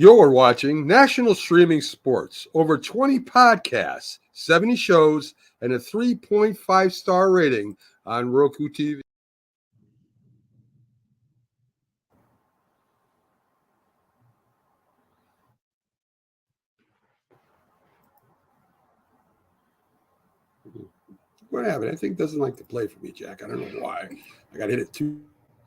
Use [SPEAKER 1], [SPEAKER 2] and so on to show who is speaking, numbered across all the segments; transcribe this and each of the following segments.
[SPEAKER 1] You're watching National Streaming Sports. Over 20 podcasts, 70 shows, and a 3.5-star rating on Roku TV. What happened? I think it doesn't like to play for me, Jack. I don't know why. I got to hit it too.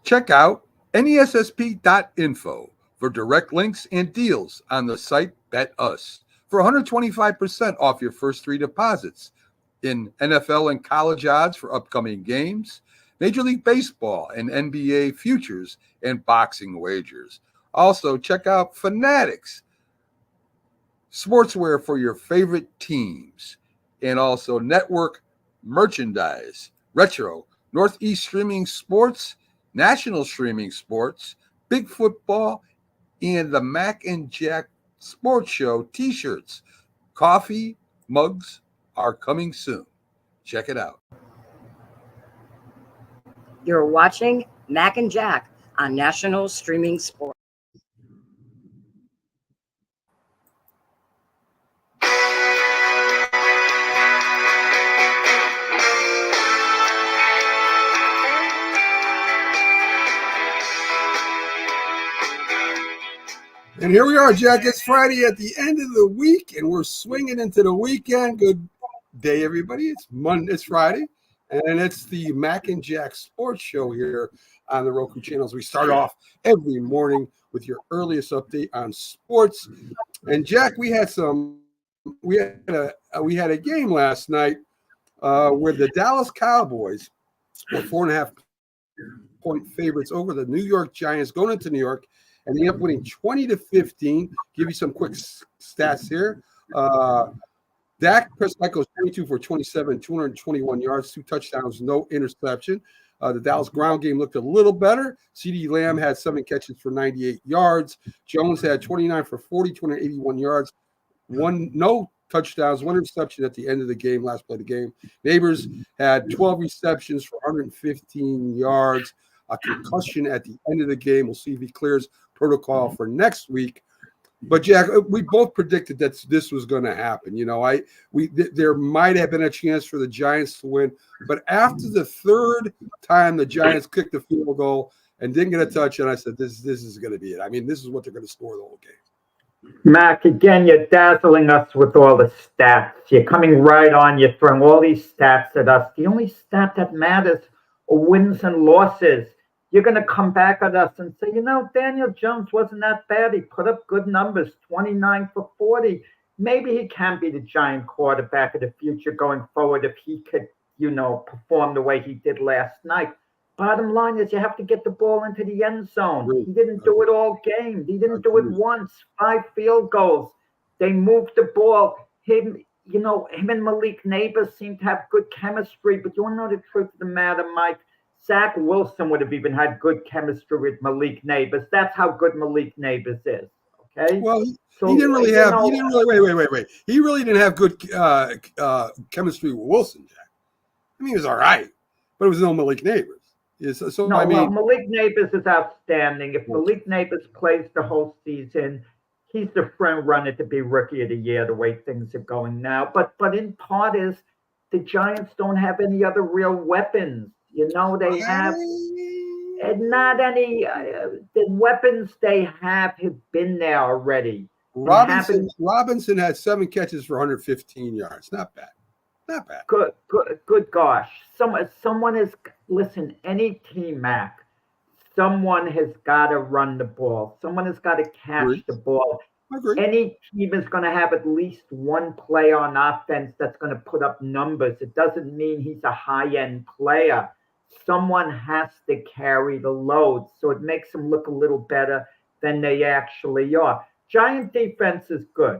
[SPEAKER 1] Check out nessp.info for direct links and deals on the site Bet Us for 125% off your first three deposits in NFL and college odds for upcoming games, Major League Baseball and NBA futures, and boxing wagers. Also, check out Fanatics, sportswear for your favorite teams, and also network merchandise, retro, Northeast Streaming Sports, National Streaming Sports, Big Football, and the Mac and Jack Sports Show t-shirts. Coffee mugs are coming soon. Check it out.
[SPEAKER 2] You're watching Mac and Jack on National Streaming Sports.
[SPEAKER 1] And here we are, Jack. It's Friday at the end of the week, and we're swinging into the weekend. Good day, everybody. It's Monday. It's Friday, and it's the Mac and Jack Sports Show here on the Roku channels. We start off every morning with your earliest update on sports. And Jack, we had a game last night where the Dallas Cowboys were 4.5-point favorites over the New York Giants going into New York. And they end up winning 20-15. Give you some quick stats here. Dak Prescott goes 22 for 27, 221 yards, 2 touchdowns, no interception. The Dallas ground game looked a little better. CeeDee Lamb had 7 catches for 98 yards. Jones had 29 for 40, 281 yards. No touchdowns, 1 interception at the end of the game, last play of the game. Neighbors had 12 receptions for 115 yards. A concussion at the end of the game. We'll see if he clears protocol for next week. But Jack, we both predicted that this was going to happen. You know, there might have been a chance for the Giants to win, but after the third time the Giants kicked the field goal and didn't get a touchdown, I said, this is going to be it. I mean, this is what they're going to score the whole game.
[SPEAKER 3] Mac, again, you're dazzling us with all the stats. You're coming right on. You're throwing all these stats at us. The only stat that matters are wins and losses. You're going to come back at us and say, Daniel Jones wasn't that bad. He put up good numbers, 29 for 40. Maybe he can be the Giant quarterback of the future going forward if he could, perform the way he did last night. Bottom line is you have to get the ball into the end zone. He didn't do it all game. He didn't do it once. 5 field goals. They moved the ball. Him and Malik Neighbors seem to have good chemistry, but you want to know the truth of the matter, Mike? Zach Wilson would have even had good chemistry with Malik Neighbors. That's how good Malik Neighbors is. Okay.
[SPEAKER 1] Well, he didn't really have. He didn't really. Wait. He really didn't have good chemistry with Wilson, Jack. I mean, he was all right, but it was no Malik Neighbors.
[SPEAKER 3] Malik Neighbors is outstanding. If Malik Neighbors plays the whole season, he's the front runner to be Rookie of the Year. The way things are going now, but in part is the Giants don't have any other real weapons. They have not any. The weapons they have been there already.
[SPEAKER 1] Robinson had 7 catches for 115 yards. Not bad.
[SPEAKER 3] Good gosh. Someone is, listen, any team, Mac, someone has got to run the ball. Someone has got to catch the ball. Any team is going to have at least one player on offense that's going to put up numbers. It doesn't mean he's a high-end player. Someone has to carry the load, so it makes them look a little better than they actually are. Giant defense is good,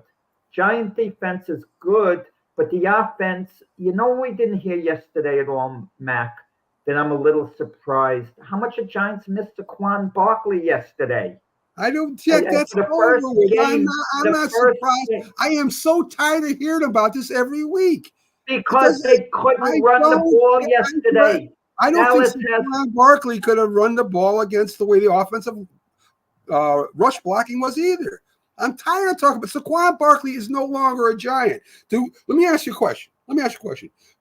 [SPEAKER 3] but the offense, we didn't hear yesterday at all, Mac, that I'm a little surprised. How much the Giants missed Saquon Barkley yesterday?
[SPEAKER 1] I don't check. That's over with. I'm not surprised. I am so tired of hearing about this every week.
[SPEAKER 3] Because they couldn't run the ball yesterday.
[SPEAKER 1] I don't think Saquon Barkley could have run the ball against the way the offensive rush blocking was either. I'm tired of talking about Saquon Barkley is no longer a Giant. Let me ask you a question.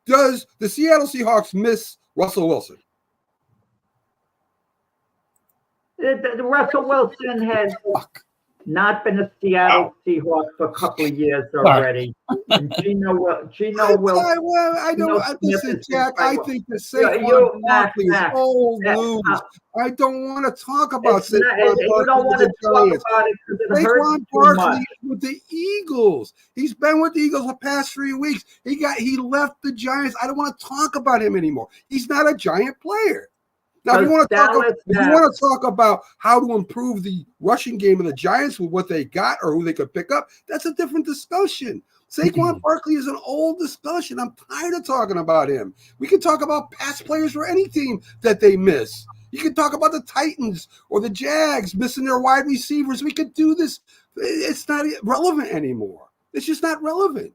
[SPEAKER 1] Does the Seattle Seahawks miss Russell Wilson?
[SPEAKER 3] The Russell Wilson has not been a Seattle Seahawk for a couple of years already. And Geno Wilson.
[SPEAKER 1] I don't listen, Jack. I think the Saquon Barkley is old news. I don't want to talk about Saquon Barkley.
[SPEAKER 3] You don't want to talk about it because it hurts
[SPEAKER 1] Saquon
[SPEAKER 3] too much.
[SPEAKER 1] Barkley with the Eagles. He's been with the Eagles the past 3 weeks. He left the Giants. I don't want to talk about him anymore. He's not a Giant player. Now, if you want to talk about how to improve the rushing game of the Giants with what they got or who they could pick up, that's a different discussion. Saquon Barkley is an old discussion. I'm tired of talking about him. We can talk about past players for any team that they miss. You can talk about the Titans or the Jags missing their wide receivers. We could do this. It's not relevant anymore. It's just not relevant.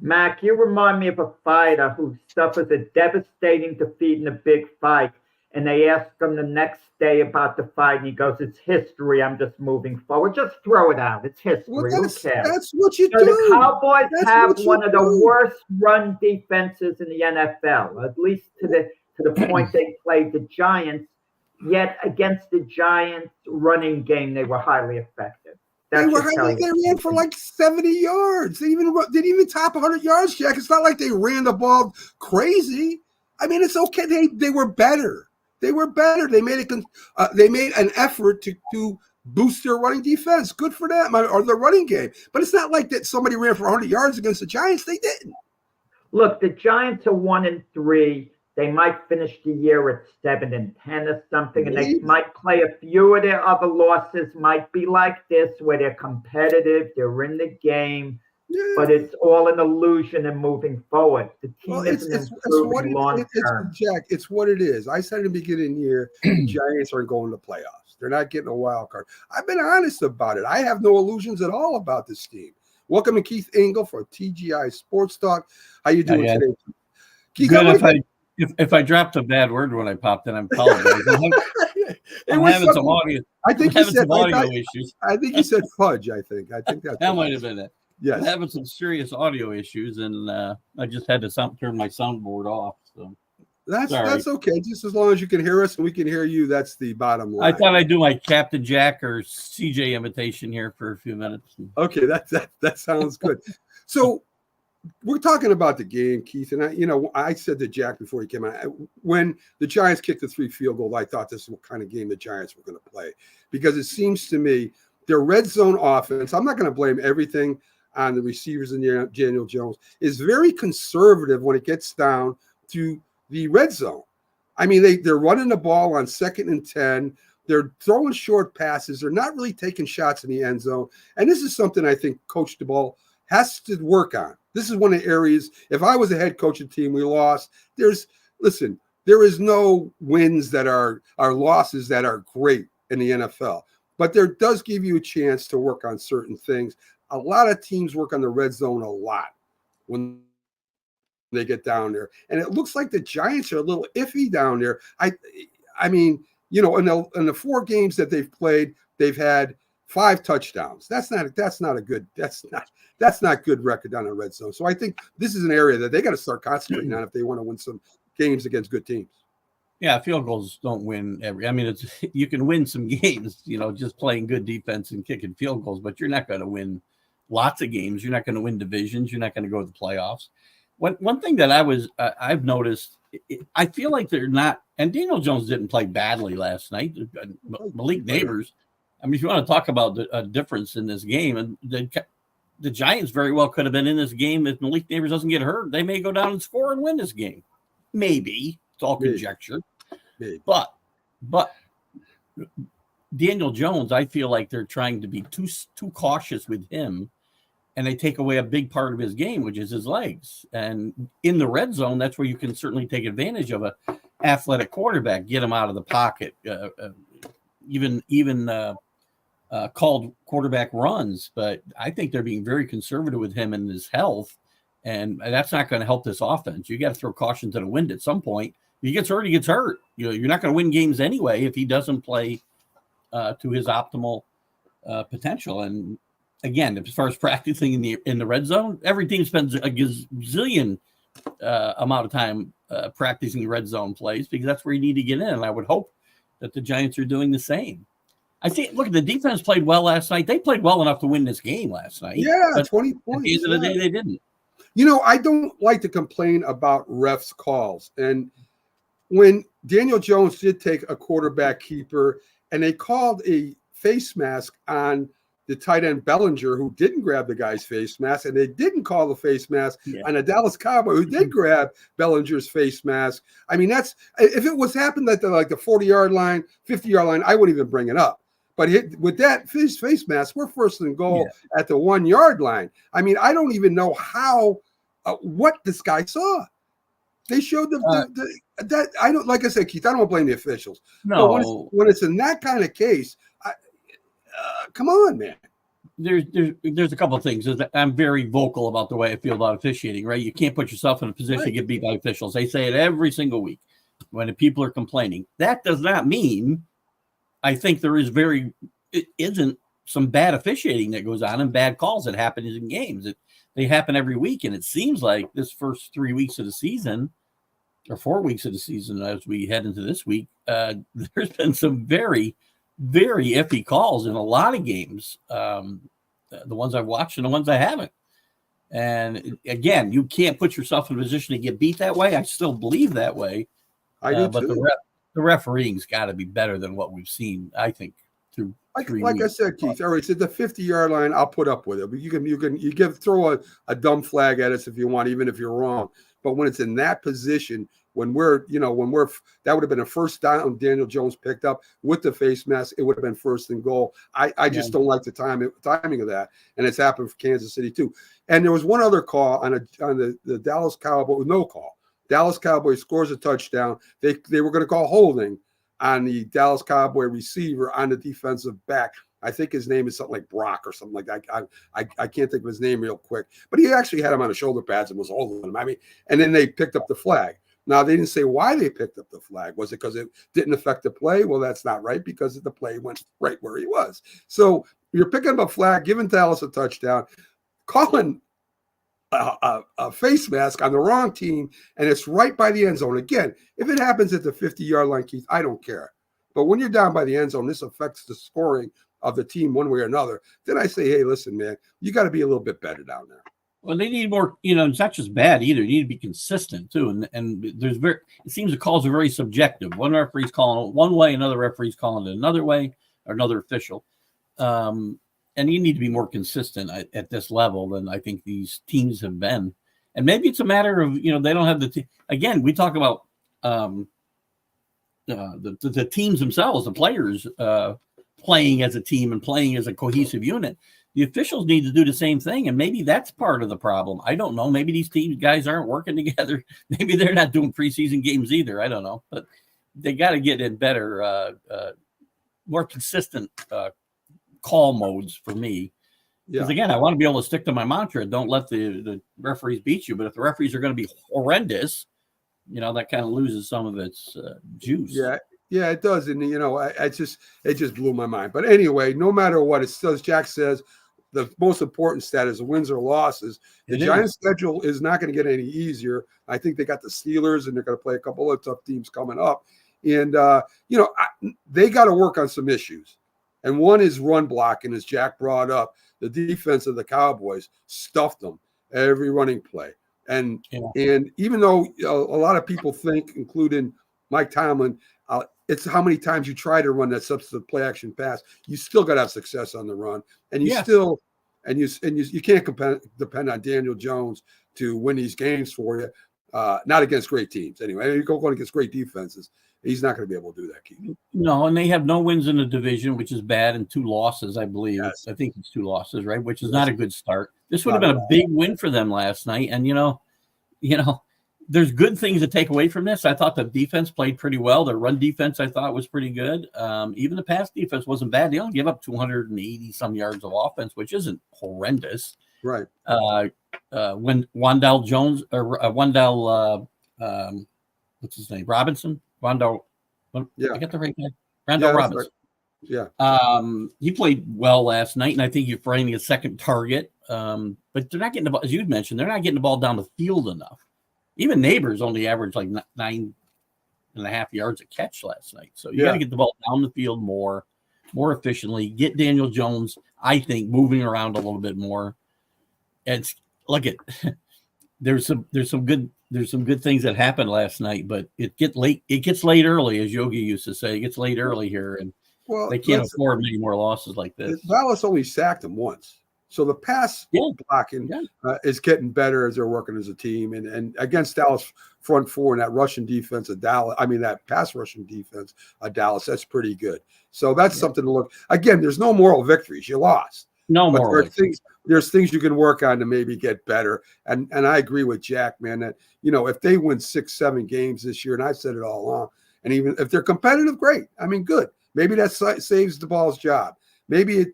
[SPEAKER 3] Mac, you remind me of a fighter who suffers a devastating defeat in a big fight. And they asked him the next day about the fight, and he goes, "It's history. I'm just moving forward. Just throw it out. It's history.
[SPEAKER 1] Well,
[SPEAKER 3] Who cares?"
[SPEAKER 1] That's what you do.
[SPEAKER 3] The Cowboys have one of the worst run defenses in the NFL, at least to the point they played the Giants. Yet against the Giants' running game, they were highly effective.
[SPEAKER 1] They ran for like 70 yards. They didn't even top 100 yards, Jack. It's not like they ran the ball crazy. I mean, it's okay. They were better. They were better. They made an effort to boost their running defense. Good for them, or their running game. But it's not like that somebody ran for 100 yards against the Giants. They didn't.
[SPEAKER 3] Look, the Giants are 1-3. They might finish the year at 7-10 or something, and they might play a few of their other losses. Might be like this, where they're competitive, they're in the game. Yeah. But it's all an illusion and moving forward. The team isn't improving long term.
[SPEAKER 1] Jack, it's what it is. I said in the beginning of the year, the Giants aren't going to playoffs. They're not getting a wild card. I've been honest about it. I have no illusions at all about this team. Welcome to Keith Engle for TGI Sports Talk. How you doing today, Keith?
[SPEAKER 4] Good. If I dropped a bad word when I popped in, I'm apologizing. I'm having some audio.
[SPEAKER 1] I think you said
[SPEAKER 4] audio issues.
[SPEAKER 1] I think you said fudge. I think
[SPEAKER 4] that might have been it.
[SPEAKER 1] Yes.
[SPEAKER 4] I'm having some serious audio issues, and I just had to turn my soundboard off. So
[SPEAKER 1] that's okay. Just as long as you can hear us and we can hear you, that's the bottom line.
[SPEAKER 4] I thought I'd do my Captain Jack or CJ imitation here for a few minutes.
[SPEAKER 1] Okay, that sounds good. So we're talking about the game, Keith, and I said to Jack before he came out, when the Giants kicked the 3 field goal, I thought this is what kind of game the Giants were going to play, because it seems to me their red zone offense, I'm not going to blame everything on the receivers and Daniel Jones, is very conservative when it gets down to the red zone. I mean, they're running the ball on 2nd and 10. They're throwing short passes. They're not really taking shots in the end zone. And this is something I think Coach DeBall has to work on. This is one of the areas, if I was a head coach of the team, we lost. There is no wins that are losses that are great in the NFL. But there does give you a chance to work on certain things. A lot of teams work on the red zone a lot when they get down there. And it looks like the Giants are a little iffy down there. I mean, in the 4 games that they've played, they've had 5 touchdowns. That's not good record on the red zone. So I think this is an area that they got to start concentrating on if they want to win some games against good teams.
[SPEAKER 4] Yeah, field goals don't win you can win some games, just playing good defense and kicking field goals, but you're not going to win lots of games. You're not going to win divisions. You're not going to go to the playoffs. One thing that I've noticed, I feel like they're not, and Daniel Jones didn't play badly last night. Malik Neighbors, if you want to talk about a difference in this game, and the Giants very well could have been in this game if Malik Neighbors doesn't get hurt. They may go down and score and win this game. Maybe. It's all conjecture.
[SPEAKER 1] Maybe.
[SPEAKER 4] But Daniel Jones, I feel like they're trying to be too cautious with him, and they take away a big part of his game, which is his legs. And in the red zone, that's where you can certainly take advantage of a athletic quarterback, get him out of the pocket, even called quarterback runs. But I think they're being very conservative with him and his health, and that's not going to help this offense. You got to throw caution to the wind at some point. If he gets hurt, he gets hurt. You're not going to win games anyway if he doesn't play to his optimal potential. And again, as far as practicing in the red zone, every team spends a gazillion amount of time practicing red zone plays because that's where you need to get in. And I would hope that the Giants are doing the same. I think, look, the defense played well last night. They played well enough to win this game last night.
[SPEAKER 1] Yeah,
[SPEAKER 4] but
[SPEAKER 1] 20
[SPEAKER 4] at
[SPEAKER 1] points.
[SPEAKER 4] the end of the day, they didn't.
[SPEAKER 1] You know, I don't like to complain about refs' calls. And when Daniel Jones did take a quarterback keeper and they called a face mask on the tight end Bellinger, who didn't grab the guy's face mask, and they didn't call the face mask on a Dallas Cowboy who did grab Bellinger's face mask. I mean, that's if it was happened at the 40-yard line, 50-yard line, I wouldn't even bring it up. But with that face mask, we're first and goal at the 1-yard line. I mean, I don't even know how what this guy saw. They showed that I don't, like I said, Keith, I don't want to blame the officials.
[SPEAKER 4] No,
[SPEAKER 1] but when it's in that kind of case, come on, man.
[SPEAKER 4] There's a couple of things. I'm very vocal about the way I feel about officiating, right? You can't put yourself in a position to get beat by officials. They say it every single week when the people are complaining. That does not mean I think there isn't some bad officiating that goes on and bad calls that happen in games. They happen every week, and it seems like this first 3 weeks of the season or 4 weeks of the season as we head into this week, there's been some very, very iffy calls in a lot of games, the ones I've watched and the ones I haven't. And again, you can't put yourself in a position to get beat that way. I still believe that way.
[SPEAKER 1] I do
[SPEAKER 4] but
[SPEAKER 1] too.
[SPEAKER 4] The refereeing's got to be better than what we've seen, I think, through
[SPEAKER 1] like I said, Keith. All right, it's at the 50-yard line. I'll put up with it. But you throw a dumb flag at us if you want, even if you're wrong. But when it's in that position, when we're that would have been a first down. Daniel Jones picked up with the face mask. It would have been first and goal. I just don't like the timing of that, and it's happened for Kansas City too. And there was one other call on the Dallas Cowboys. No call. Dallas Cowboys scores a touchdown. They were going to call holding on the Dallas Cowboy receiver on the defensive back. I think his name is something like Brock or something like that. I can't think of his name real quick, but he actually had him on the shoulder pads and was holding him. I mean, and then they picked up the flag. Now, they didn't say why they picked up the flag. Was it because it didn't affect the play? Well, that's not right because the play went right where he was. So you're picking up a flag, giving Dallas a touchdown, calling a face mask on the wrong team, and it's right by the end zone. Again, if it happens at the 50-yard line, Keith, I don't care. But when you're down by the end zone, this affects the scoring of the team one way or another. Then I say, hey, listen, man, you got to be a little bit better down there.
[SPEAKER 4] Well, they need more, it's not just bad either. You need to be consistent too. And it seems the calls are very subjective. One referee's calling it one way, another referee's calling it another way, or another official. And you need to be more consistent at this level than I think these teams have been. And maybe it's a matter of, they don't have the team. Again, we talk about the teams themselves, the players playing as a team and playing as a cohesive unit. The officials need to do the same thing, and maybe that's part of the problem. I don't know. Maybe these guys aren't working together. Maybe they're not doing preseason games either. I don't know. But they got to get in better, more consistent call modes for me. Because, again, I want to be able to stick to my mantra. Don't let the referees beat you. But if the referees are going to be horrendous, that kind of loses some of its juice.
[SPEAKER 1] Yeah, it does. And, it just blew my mind. But anyway, no matter what, it still, as Jack says, the most important stat is the wins or losses. The Giants' schedule is not going to get any easier. I think they got the Steelers, and they're going to play a couple of tough teams coming up. And, they got to work on some issues. And one is run blocking, as Jack brought up. The defense of the Cowboys stuffed them every running play. And even though a lot of people think, including Mike Tomlin, it's how many times you try to run that substantive play action pass. You still got to have success on the run, and you can't depend on Daniel Jones to win these games for you. Not against great teams, anyway. You're going against great defenses. He's not going to be able to do that, Keith.
[SPEAKER 4] No, and they have no wins in the division, which is bad, and 2 losses, I believe.
[SPEAKER 1] Yes.
[SPEAKER 4] I think it's 2 losses, right? Which is not a good start. This would have been a big win for them last night, and there's good things to take away from this. I thought the defense played pretty well. The run defense, I thought, was pretty good. Even the pass defense wasn't bad. They only gave up 280 some yards of offense, which isn't horrendous.
[SPEAKER 1] Right.
[SPEAKER 4] When Wandell Jones or what's his name? Robinson. Wandell. I get the right guy. Randall Robinson.
[SPEAKER 1] Yeah.
[SPEAKER 4] He played well last night, and I think you're finding a second target. But they're not getting the ball, as you mentioned, they're not getting the ball down the field enough. Even Neighbors only averaged like 9.5 yards a catch last night. So you got to get the ball down the field more efficiently. Get Daniel Jones, I think, moving around a little bit more. And look at there's some good things that happened last night, but it gets late early, as Yogi used to say. It gets late early here, and they can't afford many more losses like this.
[SPEAKER 1] Dallas only sacked him once. So the pass blocking is getting better as they're working as a team. And against Dallas front four and that rushing defense of Dallas, that pass rushing defense of Dallas, that's pretty good. So that's something to look. Again, there's no moral victories. You lost.
[SPEAKER 4] No moral victories.
[SPEAKER 1] There's things you can work on to maybe get better. And I agree with Jack, man, that, if they win 6-7 games this year, and I've said it all along, and even if they're competitive, great. Good. Maybe that saves the ball's job. Maybe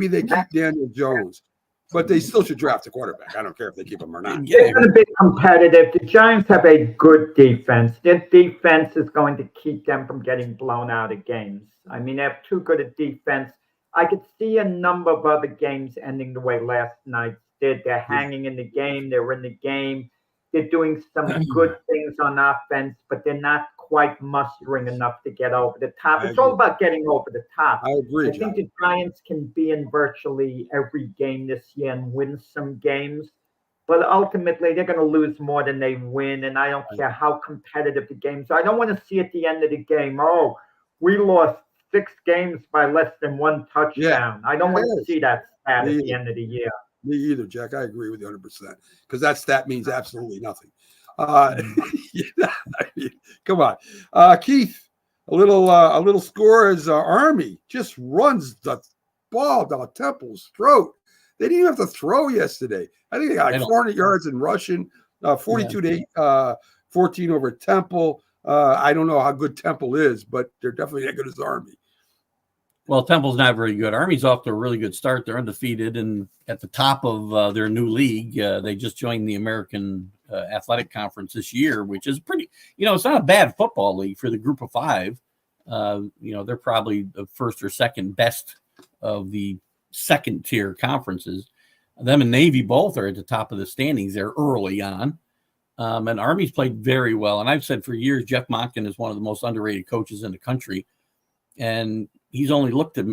[SPEAKER 1] they keep Daniel Jones, but they still should draft a quarterback. I don't care if they keep him or not.
[SPEAKER 3] They're going to be competitive. The Giants have a good defense. Their defense is going to keep them from getting blown out of games. They have too good a defense. I could see a number of other games ending the way last night did. They're hanging in the game. They're in the game. They're doing some good things on offense, but they're not quite mustering enough to get over the top. It's all about getting over the top.
[SPEAKER 1] I agree.
[SPEAKER 3] I think the Giants can be in virtually every game this year and win some games, but ultimately they're going to lose more than they win, and I don't care how competitive the games are. I don't want to see at the end of the game, we lost 6 games by less than 1 touchdown. I don't want to see that stat at the end of the year.
[SPEAKER 1] Me either, Jack. I agree with you 100% because that stat means absolutely nothing. Come on, Keith. A little score as Army just runs the ball down Temple's throat. They didn't even have to throw yesterday. I think they got like 400 yards in rushing, 42 to 14 over Temple. I don't know how good Temple is, but they're definitely not good as Army.
[SPEAKER 4] Well, Temple's not very good. Army's off to a really good start. They're undefeated and at the top of their new league. They just joined the American Athletic Conference this year, which is pretty, it's not a bad football league for the group of 5. They're probably the first or second best of the second tier conferences. Them and Navy both are at the top of the standings there early on. And Army's played very well. And I've said for years, Jeff Monken is one of the most underrated coaches in the country. And he's only looked at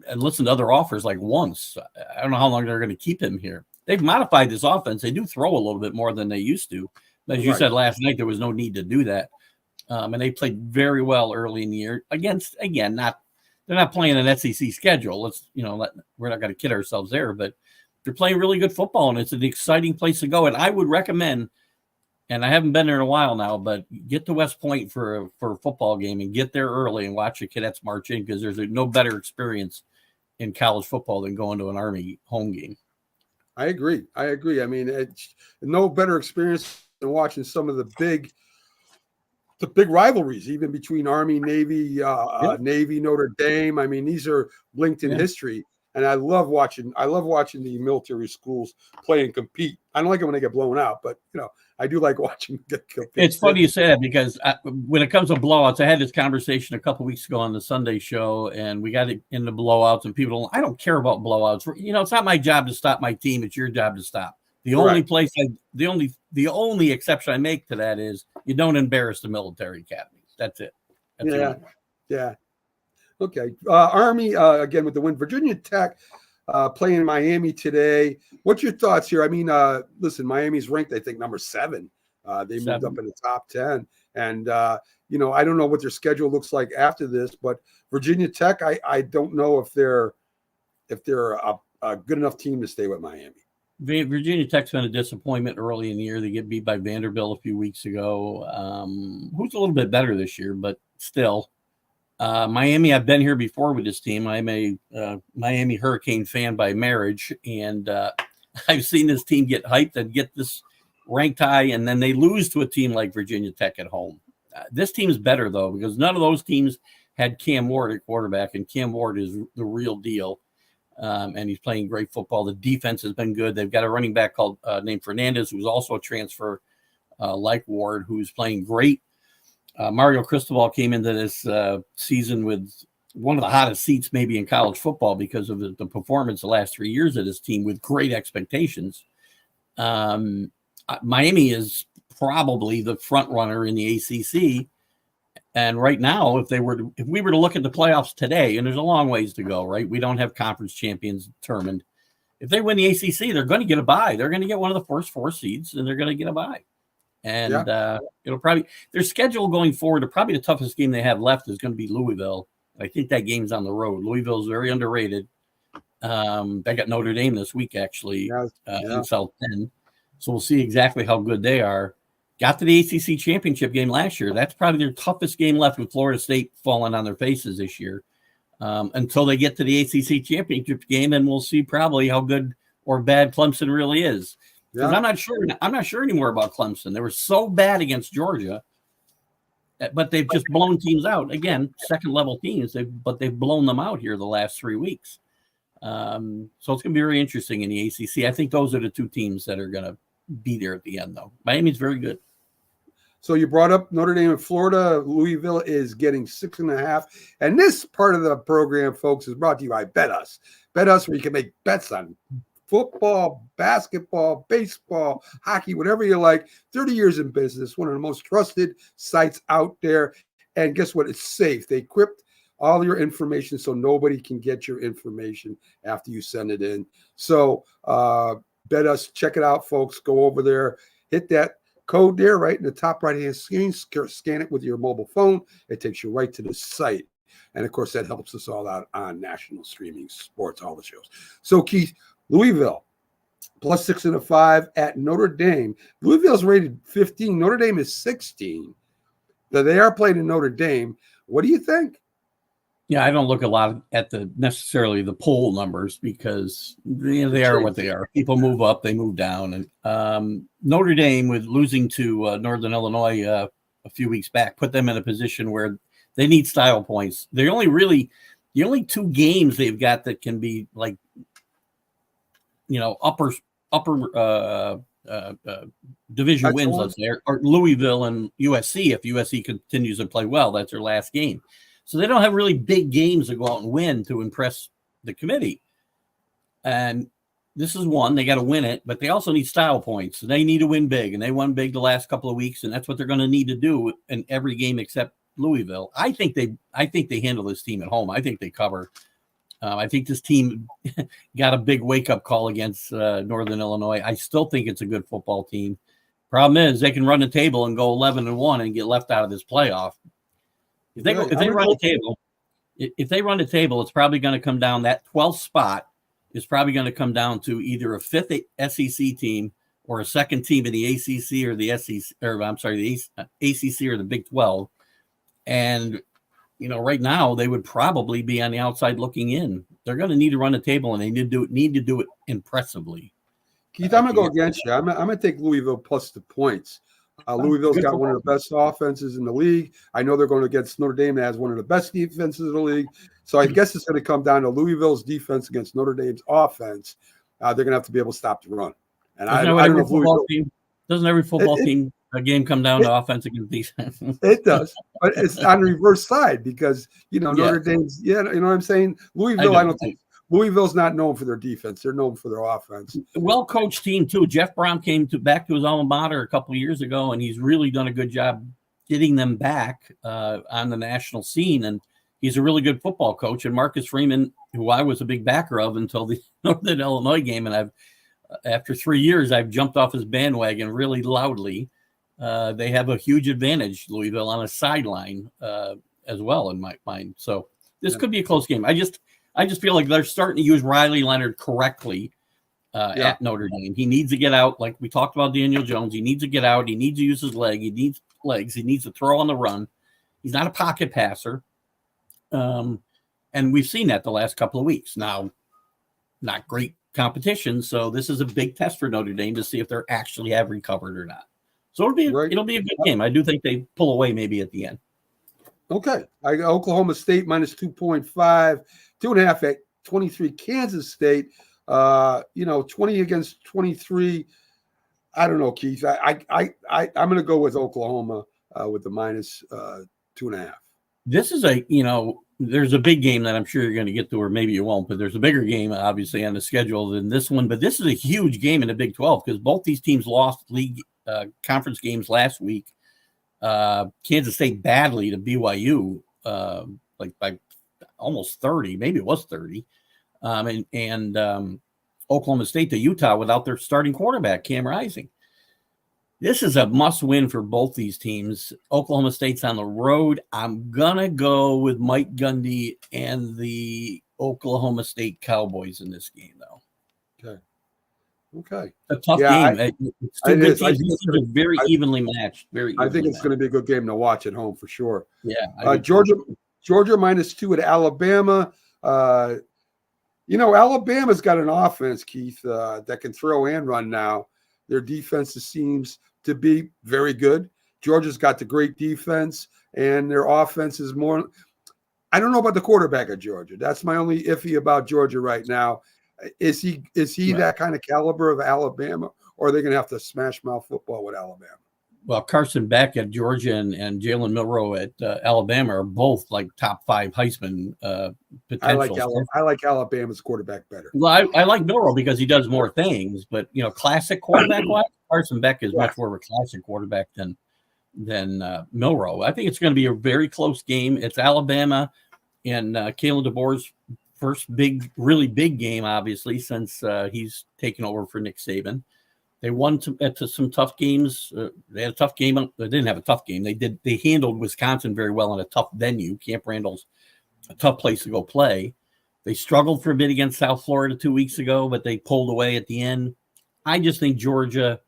[SPEAKER 4] and listened to other offers like once. I don't know how long they're going to keep him here. They've modified this offense. They do throw a little bit more than they used to. As you said last night, there was no need to do that. And they played very well early in the year against, again, they're not playing an SEC schedule. We're not going to kid ourselves there, but they're playing really good football, and it's an exciting place to go. And I would recommend, and I haven't been there in a while now, but get to West Point for a football game and get there early and watch the cadets march in, because there's no better experience in college football than going to an Army home game.
[SPEAKER 1] I agree. It's no better experience than watching some of the big rivalries, even between Army, Navy, Navy, Notre Dame. These are linked in history. And I love watching the military schools play and compete. I don't like it when they get blown out, but I do like watching them compete.
[SPEAKER 4] It's funny you say that, because when it comes to blowouts, I had this conversation a couple of weeks ago on the Sunday show, and we got into blowouts, and people I don't care about blowouts. It's not my job to stop my team. It's your job to stop. The only place the only exception I make to that is you don't embarrass the military academies. That's it.
[SPEAKER 1] Yeah. Okay. Army, again, with the win. Virginia Tech playing Miami today. What's your thoughts here? Listen, Miami's ranked, I think, number 7. They moved up in the top 10. And, I don't know what their schedule looks like after this, but Virginia Tech, I don't know if they're a good enough team to stay with Miami.
[SPEAKER 4] Virginia Tech's been a disappointment early in the year. They get beat by Vanderbilt a few weeks ago, who's a little bit better this year, but still. Miami, I've been here before with this team. I'm a Miami Hurricane fan by marriage, and I've seen this team get hyped and get this ranked high, and then they lose to a team like Virginia Tech at home. This team is better, though, because none of those teams had Cam Ward at quarterback, and Cam Ward is the real deal, and he's playing great football. The defense has been good. They've got a running back named Fernandez, who's also a transfer like Ward, who's playing great. Mario Cristobal came into this season with one of the hottest seats maybe in college football because of the performance the last 3 years of this team with great expectations. Miami is probably the front runner in the ACC. And right now, if we were to look at the playoffs today, and there's a long ways to go, right? We don't have conference champions determined. If they win the ACC, they're going to get a bye. They're going to get one of the first 4 seeds, and they're going to get a bye. And it'll probably their schedule going forward. Probably the toughest game they have left is going to be Louisville. I think that game's on the road. Louisville is very underrated. They got Notre Dame this week actually in South Bend, so we'll see exactly how good they are. Got to the ACC championship game last year. That's probably their toughest game left, with Florida State falling on their faces this year. Until they get to the ACC championship game, and we'll see probably how good or bad Clemson really is. Because I'm not sure anymore about Clemson. They were so bad against Georgia, but they've just blown teams out. Again, second level teams, but they've blown them out here the last 3 weeks. So it's going to be very interesting in the ACC. I think those are the 2 teams that are going to be there at the end, though. Miami's very good.
[SPEAKER 1] So you brought up Notre Dame in Florida. Louisville is getting 6.5. And this part of the program, folks, is brought to you by Bet Us. Bet Us, where you can make bets on football, basketball, baseball, hockey, whatever you like. 30 years in business, one of the most trusted sites out there. And guess what? It's safe. They equipped all your information so nobody can get your information after you send it in. So Bet Us, check it out, folks. Go over there, hit that code there right in the top right-hand screen, scan it with your mobile phone. It takes you right to the site. And, of course, that helps us all out on national streaming sports, all the shows. So, Keith, Louisville, plus 6.5 at Notre Dame. Louisville's rated 15. Notre Dame is 16. Now, they are playing in Notre Dame. What do you think?
[SPEAKER 4] Yeah, I don't look a lot at necessarily the poll numbers, because they are what they are. People move up, they move down. And Notre Dame, with losing to Northern Illinois a few weeks back, put them in a position where they need style points. The only 2 games they've got that can be like, upper division wins, let's say, are Louisville and USC. If USC continues to play well, that's their last game. So they don't have really big games to go out and win to impress the committee. And this is one. They got to win it, but they also need style points. They need to win big, and they won big the last couple of weeks, and that's what they're going to need to do in every game except Louisville. I think they handle this team at home. I think they cover. I think this team got a big wake-up call against Northern Illinois. I still think it's a good football team. Problem is, they can run the table and go 11-1 and get left out of this playoff. If they run the table, it's probably going to come down. That 12th spot is probably going to come down to either a 5th SEC team or a second team in the ACC or the SEC, or I'm sorry, the ACC or the Big 12. And right now they would probably be on the outside looking in. They're going to need to run the table, and they need to do it impressively.
[SPEAKER 1] Keith, I'm going to go against you. I'm going to take Louisville plus the points. Louisville's got one of the best offenses in the league. I know they're going against Notre Dame that has one of the best defenses in the league. So I guess it's going to come down to Louisville's defense against Notre Dame's offense. They're going to have to be able to stop the run. And I don't know if Louisville
[SPEAKER 4] doesn't every football team a game come down to offense against defense?
[SPEAKER 1] It does, but it's on the reverse side because Notre Dame's. You know what I'm saying? Louisville, I don't think. Louisville's not known for their defense. They're known for their offense.
[SPEAKER 4] Well-coached team, too. Jeff Brown came back to his alma mater a couple of years ago, and he's really done a good job getting them back on the national scene. And he's a really good football coach. And Marcus Freeman, who I was a big backer of until the Northern Illinois game, and after 3 years, I've jumped off his bandwagon really loudly. They have a huge advantage, Louisville, on a sideline as well, in my mind. So this could be a close game. I just feel like they're starting to use Riley Leonard correctly at Notre Dame. He needs to get out, like we talked about Daniel Jones. He needs to get out. He needs to use his leg. He needs legs. He needs to throw on the run. He's not a pocket passer. And we've seen that the last couple of weeks. Now, not great competition, so this is a big test for Notre Dame to see if they're actually have recovered or not. So it'll be a good game. I do think they pull away maybe at the end.
[SPEAKER 1] Okay. I got Oklahoma State minus 2.5, 2.5 at 23. Kansas State, 20 against 23. I don't know, Keith. I'm going to go with Oklahoma with the minus 2.5.
[SPEAKER 4] This is there's a big game that I'm sure you're going to get to, or maybe you won't, but there's a bigger game, obviously, on the schedule than this one. But this is a huge game in the Big 12 because both these teams lost league conference games last week. Kansas State badly to BYU, like by almost 30, maybe it was 30. And Oklahoma State to Utah without their starting quarterback, Cam Rising. This is a must-win for both these teams. Oklahoma State's on the road. I'm going to go with Mike Gundy and the Oklahoma State Cowboys in this game, though.
[SPEAKER 1] Okay.
[SPEAKER 4] A tough game. It's two good teams. These teams are very evenly matched.
[SPEAKER 1] I think it's going to be a good game to watch at home for sure.
[SPEAKER 4] Yeah.
[SPEAKER 1] Georgia -2 at Alabama. Alabama's got an offense, Keith, that can throw and run now. Their defense seems to be very good. Georgia's got the great defense, and their offense is more. I don't know about the quarterback of Georgia. That's my only iffy about Georgia right now. Is he right. That kind of caliber of Alabama, or are they going to have to smash mouth football with Alabama?
[SPEAKER 4] Well, Carson Beck at Georgia and Jalen Milroe at Alabama are both like top 5 Heisman potentials.
[SPEAKER 1] I like Alabama's quarterback better.
[SPEAKER 4] Well, I like Milroe because he does more things, but classic quarterback-wise, Carson Beck is much more of a classic quarterback than Milroe. I think it's going to be a very close game. It's Alabama and Kalen DeBoer's first really big game, obviously, since he's taken over for Nick Saban. They won to some tough games. They had a tough game. They didn't have a tough game. They handled Wisconsin very well in a tough venue. Camp Randall's a tough place to go play. They struggled for a bit against South Florida 2 weeks ago, but they pulled away at the end. I just think Georgia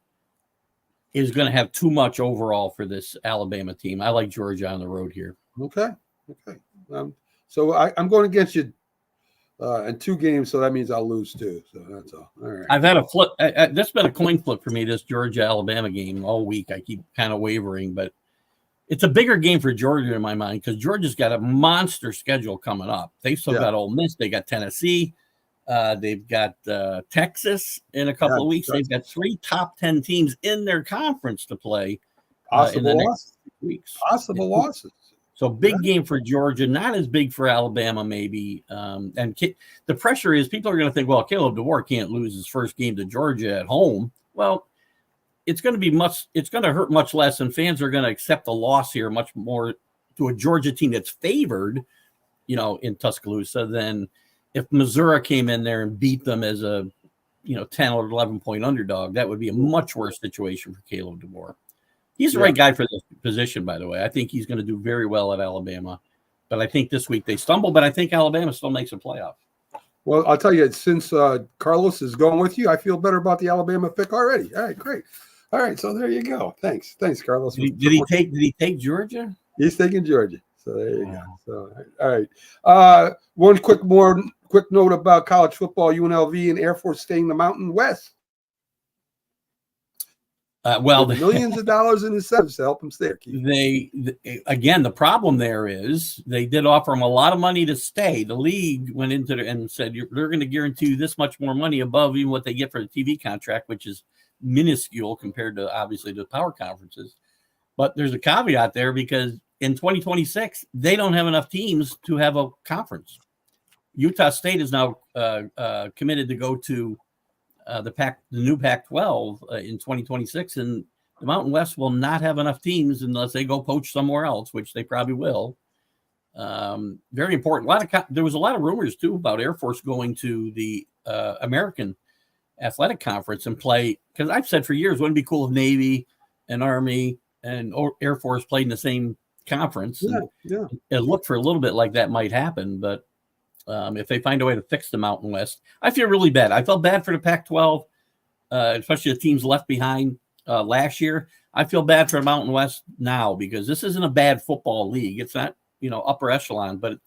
[SPEAKER 4] is going to have too much overall for this Alabama team. I like Georgia on the road here.
[SPEAKER 1] Okay. So I'm going against you in 2 games, so that means I'll lose 2. So that's all. All right.
[SPEAKER 4] I've had a flip. That's been a coin flip for me, this Georgia-Alabama game all week. I keep kind of wavering, but it's a bigger game for Georgia in my mind because Georgia's got a monster schedule coming up. They've still got Ole Miss. They got Tennessee. They've got Texas in a couple of weeks. They've got 3 top 10 teams in their conference to play in the next weeks.
[SPEAKER 1] Possible losses.
[SPEAKER 4] So big game for Georgia, not as big for Alabama maybe. And the pressure is people are going to think, well, Caleb DeBoer can't lose his first game to Georgia at home. Well, it's going to hurt much less, and fans are going to accept the loss here much more to a Georgia team that's favored, in Tuscaloosa than if Missouri came in there and beat them as a, 10 or 11 point underdog. That would be a much worse situation for Caleb DeBoer. He's the right guy for this position, by the way. I think he's going to do very well at Alabama. But I think this week they stumble, but I think Alabama still makes a playoff.
[SPEAKER 1] Well, I'll tell you, since Carlos is going with you, I feel better about the Alabama pick already. All right, great. All right, so there you go. Thanks, Carlos.
[SPEAKER 4] Did he take Georgia?
[SPEAKER 1] He's taking Georgia. So there you go. So all right. One quick note about college football: UNLV and Air Force staying the Mountain West. Millions of dollars in incentives to help them stay.
[SPEAKER 4] Again, the problem there is they did offer them a lot of money to stay. The league went into it and said they're going to guarantee you this much more money above even what they get for the TV contract, which is minuscule compared to obviously the power conferences. But there's a caveat there because in 2026 they don't have enough teams to have a conference. Utah State is now committed to go to the new Pac-12 in 2026, and the Mountain West will not have enough teams unless they go poach somewhere else, which they probably will. Very important. There was a lot of rumors too about Air Force going to the American Athletic Conference and play, because I've said for years, wouldn't it be cool if Navy and Army and Air Force played in the same conference?
[SPEAKER 1] Yeah.
[SPEAKER 4] It looked for a little bit like that might happen, but if they find a way to fix the Mountain West, I feel really bad. I felt bad for the Pac-12, especially the teams left behind last year. I feel bad for the Mountain West now because this isn't a bad football league. It's not, upper echelon, but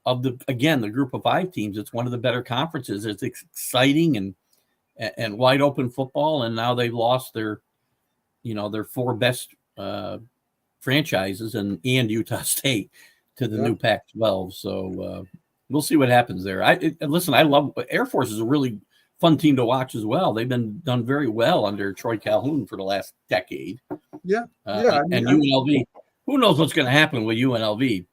[SPEAKER 4] the group of 5 teams, it's one of the better conferences. It's exciting and wide open football. And now they've lost their 4 best franchises and Utah State to the new Pac-12. So, we'll see what happens there. I love Air Force is a really fun team to watch as well. They've been done very well under Troy Calhoun for the last decade.
[SPEAKER 1] Yeah.
[SPEAKER 4] And UNLV, who knows what's going to happen with UNLV?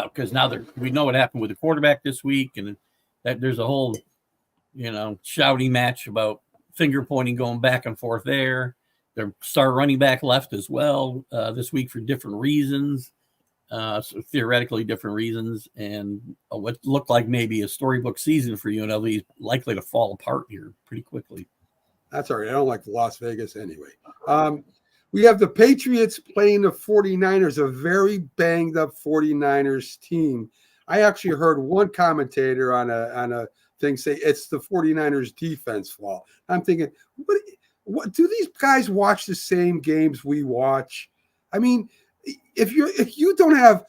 [SPEAKER 4] because now we know what happened with the quarterback this week, and that there's a whole, shouting match about finger pointing going back and forth there. Their star running back left as well this week for different reasons, so theoretically different reasons, and what looked like maybe a storybook season for UNLV is likely to fall apart here pretty quickly.
[SPEAKER 1] That's all right. I don't like Las Vegas anyway. We have the Patriots playing the 49ers, a very banged up 49ers team. I actually heard one commentator on a thing say it's the 49ers defense fault. I'm thinking, what do these guys watch the same games we watch? I mean, if you don't have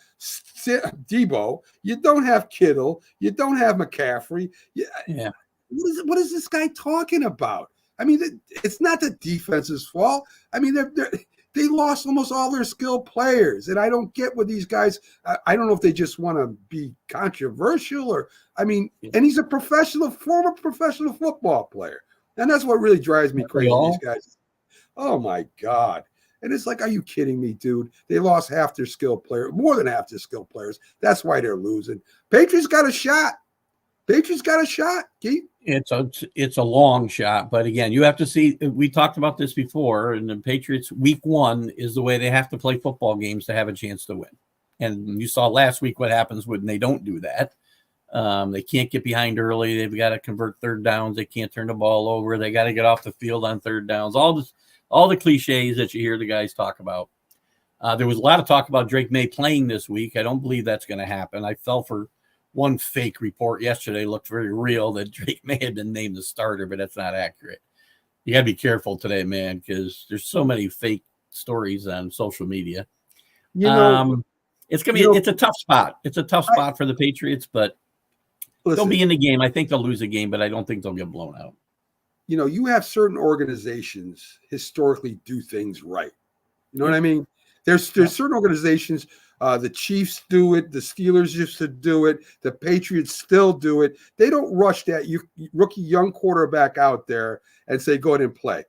[SPEAKER 1] Debo, you don't have Kittle, you don't have McCaffrey.
[SPEAKER 4] Yeah.
[SPEAKER 1] What is this guy talking about? I mean, it's not the defense's fault. I mean, they lost almost all their skilled players, and I don't get what these guys. I don't know if they just want to be controversial or. I mean, and he's a former professional football player, and that's what really drives me crazy. These guys. Oh my God! And it's like, are you kidding me, dude? They lost half their skilled players, more than half their skilled players. That's why they're losing. Patriots got a shot. Keith.
[SPEAKER 4] It's a long shot, but again, you have to see. We talked about this before, and the Patriots week 1 is the way they have to play football games to have a chance to win. And you saw last week what happens when they don't do that. They can't get behind early. They've got to convert third downs. They can't turn the ball over. They got to get off the field on third downs. All the cliches that you hear the guys talk about. There was a lot of talk about Drake May playing this week. I don't believe that's going to happen. I fell for one fake report yesterday, looked very real, that Drake may have been named the starter, but that's not accurate. You got to be careful today, man, because there's so many fake stories on social media. It's gonna be it's a tough spot. It's a tough spot for the Patriots, but they'll be in the game. I think they'll lose a game, but I don't think they'll get blown out.
[SPEAKER 1] You have certain organizations historically do things right. You know what I mean? There's certain organizations. The Chiefs do it. The Steelers used to do it. The Patriots still do it. They don't rush that rookie young quarterback out there and say, go ahead and play.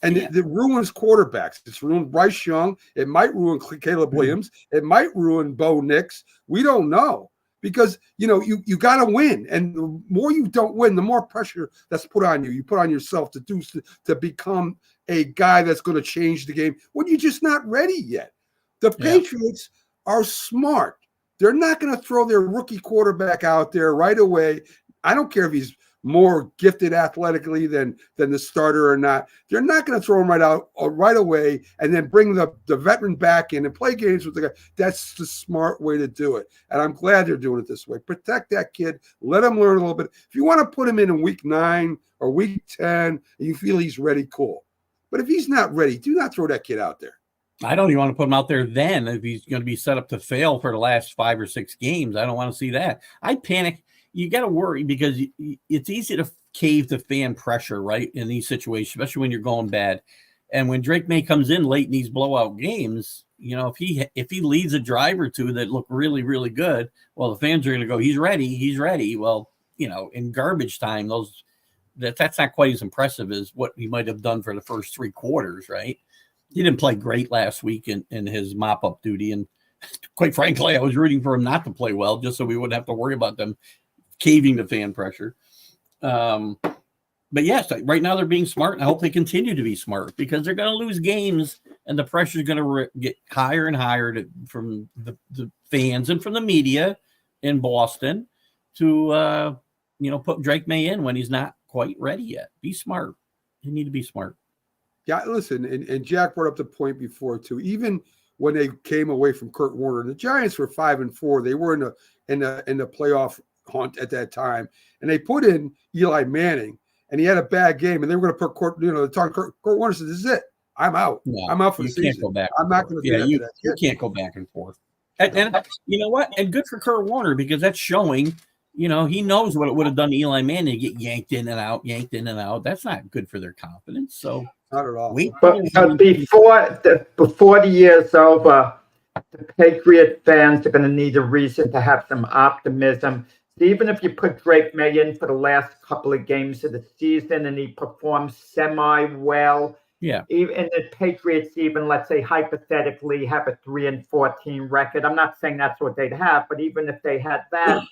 [SPEAKER 1] And it ruins quarterbacks. It's ruined Bryce Young. It might ruin Caleb Williams. It might ruin Bo Nix. We don't know because, you got to win. And the more you don't win, the more pressure that's put on you. You put on yourself to become a guy that's going to change the game when you're just not ready yet. The Patriots are smart. They're not going to throw their rookie quarterback out there right away. I don't care if he's more gifted athletically than the starter or not. They're not going to throw him right away and then bring the veteran back in and play games with the guy. That's the smart way to do it. And I'm glad they're doing it this way. Protect that kid. Let him learn a little bit. If you want to put him in week 9 or week 10 and you feel he's ready, cool. But if he's not ready, do not throw that kid out there.
[SPEAKER 4] I don't even want to put him out there then if he's going to be set up to fail for the last 5 or 6 games. I don't want to see that. I panic. You got to worry because it's easy to cave to fan pressure, right, in these situations, especially when you're going bad. And when Drake May comes in late in these blowout games, if he leads a drive or two that look really, really good, well, the fans are going to go, he's ready. Well, in garbage time, that's not quite as impressive as what he might have done for the first 3 quarters, right? He didn't play great last week in his mop-up duty. And quite frankly, I was rooting for him not to play well just so we wouldn't have to worry about them caving to fan pressure. But yes, right now they're being smart, and I hope they continue to be smart because they're going to lose games, and the pressure is going to get higher and higher from the fans and from the media in Boston to put Drake May in when he's not quite ready yet. Be smart. You need to be smart.
[SPEAKER 1] Yeah, listen, and Jack brought up the point before too. Even when they came away from Kurt Warner, the Giants were 5-4. They were in the playoff hunt at that time, and they put in Eli Manning, and he had a bad game, and they were going to put Kurt Warner said, "This is it. I'm out. I'm out for the season.
[SPEAKER 4] Can't go back.
[SPEAKER 1] I'm not going to do that."
[SPEAKER 4] You can't go back and forth. And you know what? And good for Kurt Warner because that's showing. He knows what it would have done to Eli Manning to get yanked in and out. That's not good for their confidence. So.
[SPEAKER 1] Not at all.
[SPEAKER 3] But before the year's over, the Patriot fans are going to need a reason to have some optimism. So even if you put Drake May in for the last couple of games of the season and he performs semi-well,
[SPEAKER 4] Yeah.
[SPEAKER 3] Even the Patriots, even let's say hypothetically, have a 3-14 record. I'm not saying that's what they'd have, but even if they had that,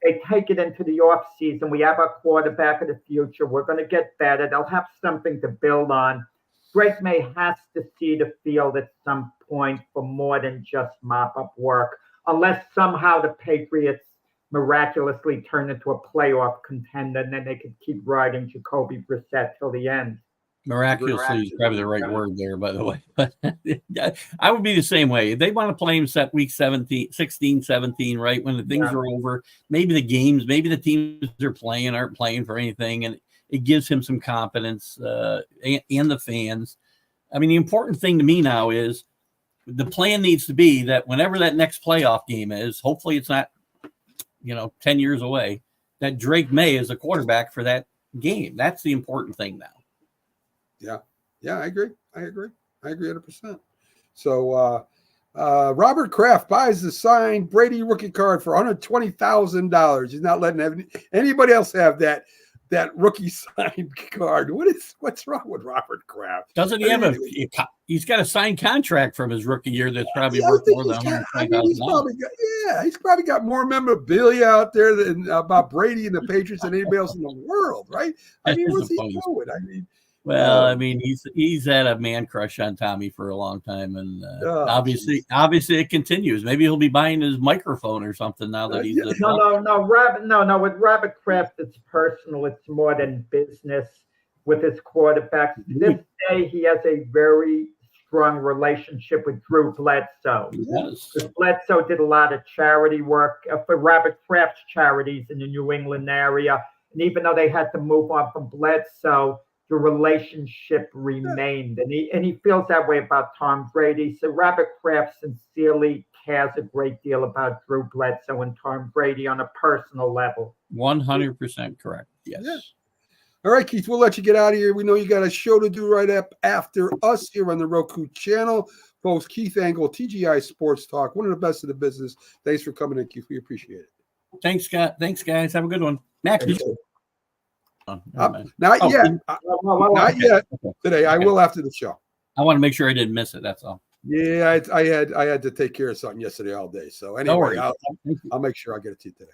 [SPEAKER 3] they take it into the off season. We have our quarterback of the future. We're going to get better. They'll have something to build on. Drake May has to see the field at some point for more than just mop up work, unless somehow the Patriots miraculously turn into a playoff contender, and then they could keep riding Jacoby Brissett till the end.
[SPEAKER 4] Miraculously is probably the right word there, by the way. But I would be the same way. If they want to play him set week 17, 16, 17, right? When the things are over, maybe the games, maybe the teams they're playing aren't playing for anything. And it gives him some confidence and the fans. I mean, the important thing to me now is the plan needs to be that whenever that next playoff game is, hopefully it's not, 10 years away, that Drake May is a quarterback for that game. That's the important thing now.
[SPEAKER 1] Yeah, I agree 100%. So Robert Kraft buys the signed Brady rookie card for $120,000. He's not letting anybody else have that rookie signed card. What's wrong with Robert Kraft?
[SPEAKER 4] Doesn't he have he's got a signed contract from his rookie year that's probably worth more than $120,000.
[SPEAKER 1] He's probably got more memorabilia out there than about Brady and the Patriots than anybody else in the world, right? I mean, what's he doing?
[SPEAKER 4] Well, I mean, he's had a man crush on Tommy for a long time, and obviously it continues. Maybe he'll be buying his microphone or something now that he's
[SPEAKER 3] no. With Robert Kraft, it's personal. It's more than business with his quarterbacks. To this day, he has a very strong relationship with Drew Bledsoe.
[SPEAKER 4] Yes.
[SPEAKER 3] Bledsoe did a lot of charity work for Robert Kraft's charities in the New England area, and even though they had to move on from Bledsoe, the relationship remained, and he feels that way about Tom Brady. So Robert Kraft sincerely cares a great deal about Drew Bledsoe and Tom Brady on a personal level.
[SPEAKER 4] 100% correct. Yes.
[SPEAKER 1] Yeah. All right, Keith, we'll let you get out of here. We know you got a show to do right up after us here on the Roku channel. Folks, Keith Engle, TGI Sports Talk, one of the best in the business. Thanks for coming in, Keith. We appreciate it.
[SPEAKER 4] Thanks, Scott. Thanks, guys. Have a good one. Max,
[SPEAKER 1] not yet today. I will after the show.
[SPEAKER 4] I want to make sure I didn't miss it. That's all.
[SPEAKER 1] Yeah, I had to take care of something yesterday all day. So anyway, I'll make sure I get it to you today.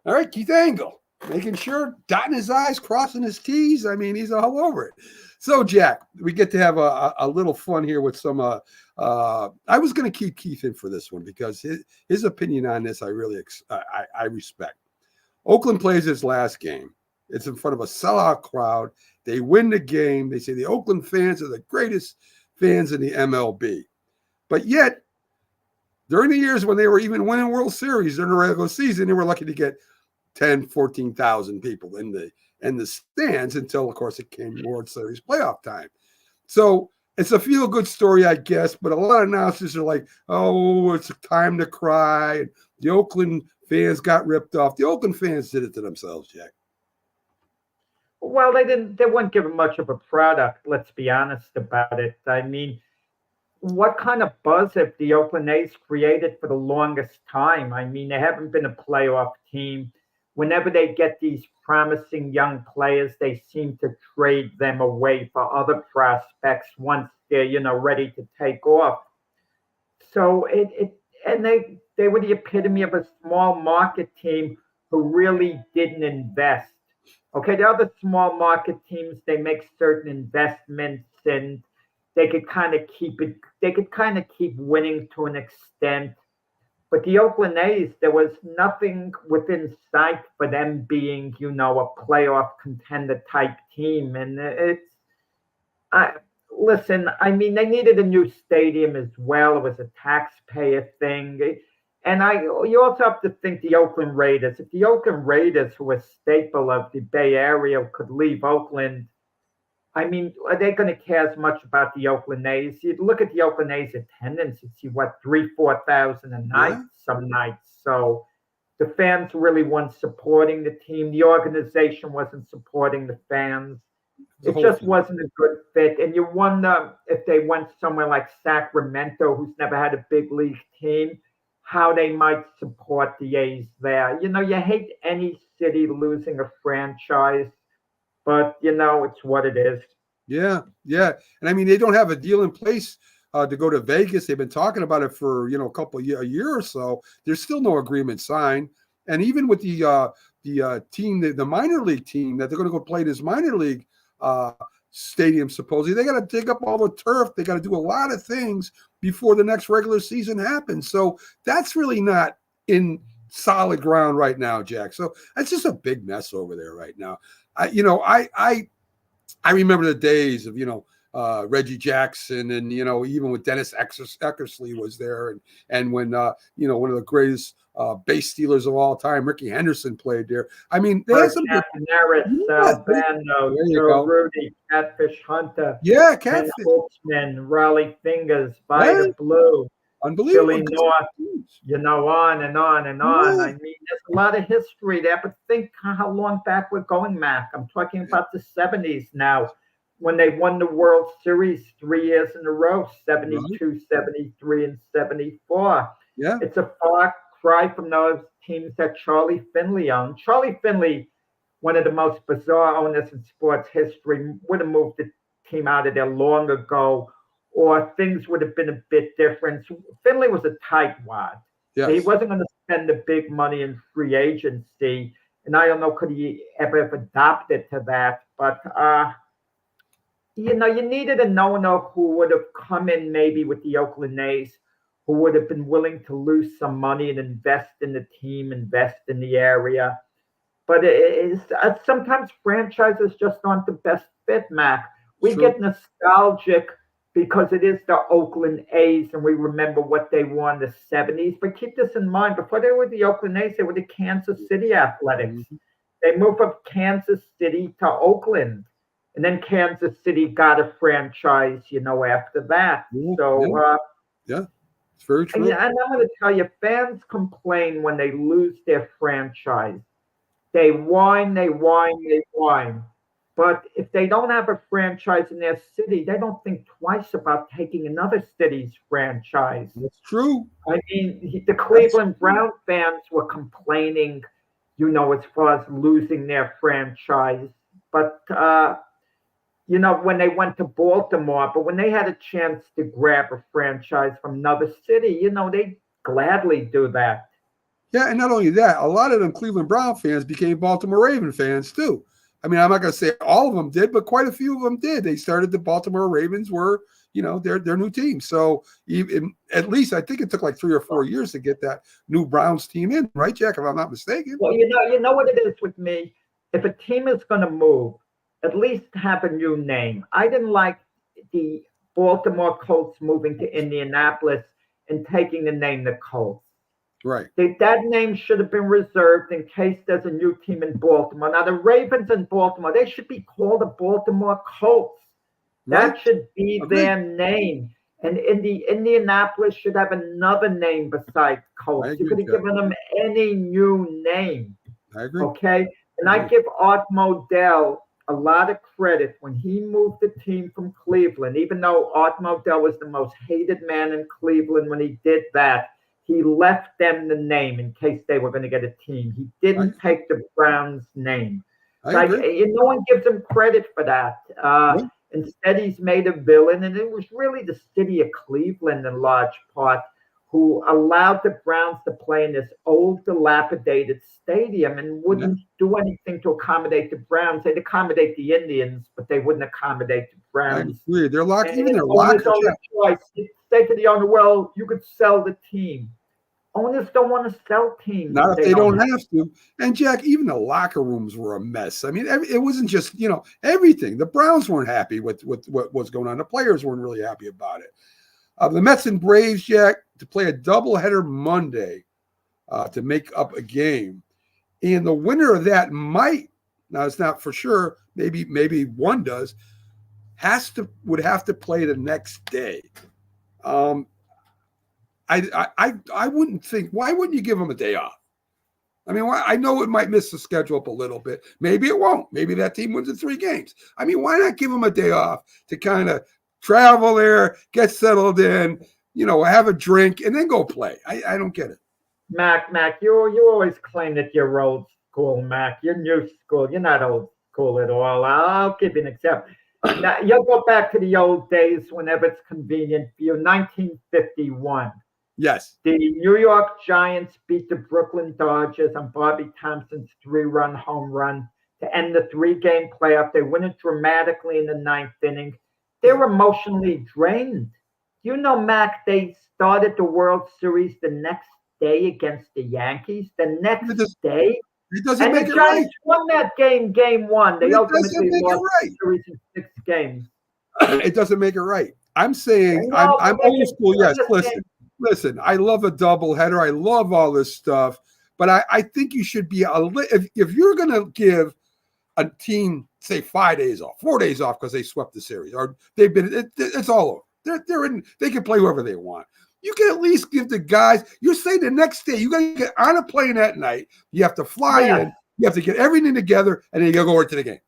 [SPEAKER 1] All right, Keith Engle, making sure, dotting his I's, crossing his T's. I mean, he's all over it. So, Jack, we get to have a little fun here with some. I was going to keep Keith in for this one because his opinion on this I really I respect. Oakland plays his last game. It's in front of a sellout crowd. They win the game. They say the Oakland fans are the greatest fans in the MLB. But yet, during the years when they were even winning World Series during the regular season, they were lucky to get 10, 14,000 people in the stands until, of course, it came World Series playoff time. So it's a feel-good story, I guess, but a lot of announcers are like, oh, it's time to cry. The Oakland fans got ripped off. The Oakland fans did it to themselves, Jack.
[SPEAKER 3] Well, they weren't given much of a product, let's be honest about it. I mean, what kind of buzz have the Oakland A's created for the longest time? I mean, they haven't been a playoff team. Whenever they get these promising young players, they seem to trade them away for other prospects once they're, ready to take off. So they were the epitome of a small market team who really didn't invest. Okay, the other small market teams, they make certain investments and they could kind of keep winning to an extent. But the Oakland A's, there was nothing within sight for them being, a playoff contender type team. And listen, I mean, they needed a new stadium as well. It was a taxpayer thing. And you also have to think the Oakland Raiders. If the Oakland Raiders, who are a staple of the Bay Area, could leave Oakland, I mean, are they going to care as much about the Oakland A's? You look at the Oakland A's attendance, you see 3,000-4,000 a night some nights. So the fans really weren't supporting the team. The organization wasn't supporting the fans. It just wasn't a good fit. And you wonder if they went somewhere like Sacramento, who's never had a big league team, how they might support the A's there. You hate any city losing a franchise, but, it's what it is.
[SPEAKER 1] Yeah, yeah, and I mean they don't have a deal in place to go to Vegas. They've been talking about it for a year or so. There's still no agreement signed, and even with the team, the minor league team that they're going to go play this minor league uh, stadium, supposedly they got to dig up all the turf. They got to do a lot of things before the next regular season happens. So that's really not in solid ground right now, Jack. So that's just a big mess over there right now. I remember the days of Reggie Jackson, and even when Dennis Eckersley was there, and when one of the greatest base stealers of all time, Ricky Henderson, played there. I mean, they had some good.
[SPEAKER 3] Sal Bando, Joe Rudy, Catfish Hunter,
[SPEAKER 1] Yeah,
[SPEAKER 3] Ken
[SPEAKER 1] Catfish.
[SPEAKER 3] Holtzman, Raleigh Fingers, Vida Blue,
[SPEAKER 1] Unbelievable.
[SPEAKER 3] Billy North, on and on and on.
[SPEAKER 1] Yeah.
[SPEAKER 3] I mean, there's a lot of history there, but think how long back we're going, Mac. I'm talking about the 70s now, when they won the World Series 3 years in a row, 72, 73, and 74.
[SPEAKER 1] Yeah.
[SPEAKER 3] It's a far cry from those teams that Charlie Finley owned. Charlie Finley, one of the most bizarre owners in sports history, would have moved the team out of there long ago, or things would have been a bit different. Finley was a tightwad.
[SPEAKER 1] Yes.
[SPEAKER 3] He wasn't going to spend the big money in free agency, and I don't know could he ever have adapted to that. But you needed a no-no who would have come in maybe with the Oakland A's, who would have been willing to lose some money and invest in the team, invest in the area. But sometimes franchises just aren't the best fit, Mac. We get nostalgic because it is the Oakland A's and we remember what they won in the 70s. But keep this in mind, before they were the Oakland A's, they were the Kansas City Athletics. Mm-hmm. They moved from Kansas City to Oakland. And then Kansas City got a franchise, after that.
[SPEAKER 1] Yeah,
[SPEAKER 3] so,
[SPEAKER 1] it's very true.
[SPEAKER 3] And I'm going to tell you, fans complain when they lose their franchise. They whine. But if they don't have a franchise in their city, they don't think twice about taking another city's franchise.
[SPEAKER 1] That's true.
[SPEAKER 3] I mean, the Cleveland Brown fans were complaining, as far as losing their franchise. But, when they went to Baltimore, but when they had a chance to grab a franchise from another city, they'd gladly do that.
[SPEAKER 1] Yeah, and not only that, a lot of them Cleveland Brown fans became Baltimore Raven fans too. I mean, I'm not going to say all of them did, but quite a few of them did. They started the Baltimore Ravens were, their new team. So at least I think it took like 3 or 4 years to get that new Browns team in, right, Jack? If I'm not mistaken.
[SPEAKER 3] Well, you know what it is with me. If a team is going to move, at least have a new name. I didn't like the Baltimore Colts moving to Indianapolis and taking the name the Colts.
[SPEAKER 1] Right.
[SPEAKER 3] That name should have been reserved in case there's a new team in Baltimore. Now, the Ravens in Baltimore, they should be called the Baltimore Colts. Right. That should be their name. And Indianapolis should have another name besides Colts. You could have given them any new name.
[SPEAKER 1] I agree.
[SPEAKER 3] Okay? And I give Art Modell a lot of credit when he moved the team from Cleveland, even though Art Modell was the most hated man in Cleveland when he did that. He left them the name in case they were going to get a team. He didn't take the Browns' name. No one gives him credit for that. Instead, he's made a villain, and it was really the city of Cleveland in large part who allowed the Browns to play in this old, dilapidated stadium and wouldn't do anything to accommodate the Browns. They'd accommodate the Indians, but they wouldn't accommodate the Browns.
[SPEAKER 1] They're locked. Even their locker.
[SPEAKER 3] Say to the owner, well, you could sell the team. Owners don't want to sell teams.
[SPEAKER 1] Not if they don't have to. And Jack, even the locker rooms were a mess. I mean, it wasn't just, everything. The Browns weren't happy with what was going on. The players weren't really happy about it. The Mets and Braves, Jack, to play a doubleheader Monday to make up a game. And the winner of that might, now it's not for sure, maybe one does, would have to play the next day. I wouldn't think, why wouldn't you give them a day off? I mean, I know it might miss the schedule up a little bit. Maybe it won't. Maybe that team wins in 3 games. I mean, why not give them a day off to kind of travel there, get settled in, have a drink, and then go play? I don't get it.
[SPEAKER 3] Mac, you always claim that you're old school, Mac. You're new school. You're not old school at all. I'll give you an example. Now, you'll go back to the old days whenever it's convenient for you. 1951.
[SPEAKER 1] Yes.
[SPEAKER 3] The New York Giants beat the Brooklyn Dodgers on Bobby Thompson's 3-run home run to end the 3-game playoff. They win it dramatically in the 9th inning. They're emotionally drained. You know, Mac, they started the World Series the next day against the Yankees. The next day.
[SPEAKER 1] It doesn't
[SPEAKER 3] And
[SPEAKER 1] make
[SPEAKER 3] the
[SPEAKER 1] it right.
[SPEAKER 3] Giants won that game 1. They
[SPEAKER 1] It
[SPEAKER 3] ultimately
[SPEAKER 1] doesn't make it
[SPEAKER 3] lost
[SPEAKER 1] right.
[SPEAKER 3] the series in 6 games.
[SPEAKER 1] It doesn't make it right. I'm saying
[SPEAKER 3] No,
[SPEAKER 1] I'm
[SPEAKER 3] but
[SPEAKER 1] old school. Yes,
[SPEAKER 3] listen.
[SPEAKER 1] listen. I love a doubleheader. I love all this stuff, but I think you should be if you're going to give a team say 5 days off, 4 days off because they swept the series or they've been it's all over. They're in. They can play whoever they want. You can at least give the guys. You're saying the next day you got to get on a plane that night. You have to fly in. You have to get everything together, and then you got to go over to the game.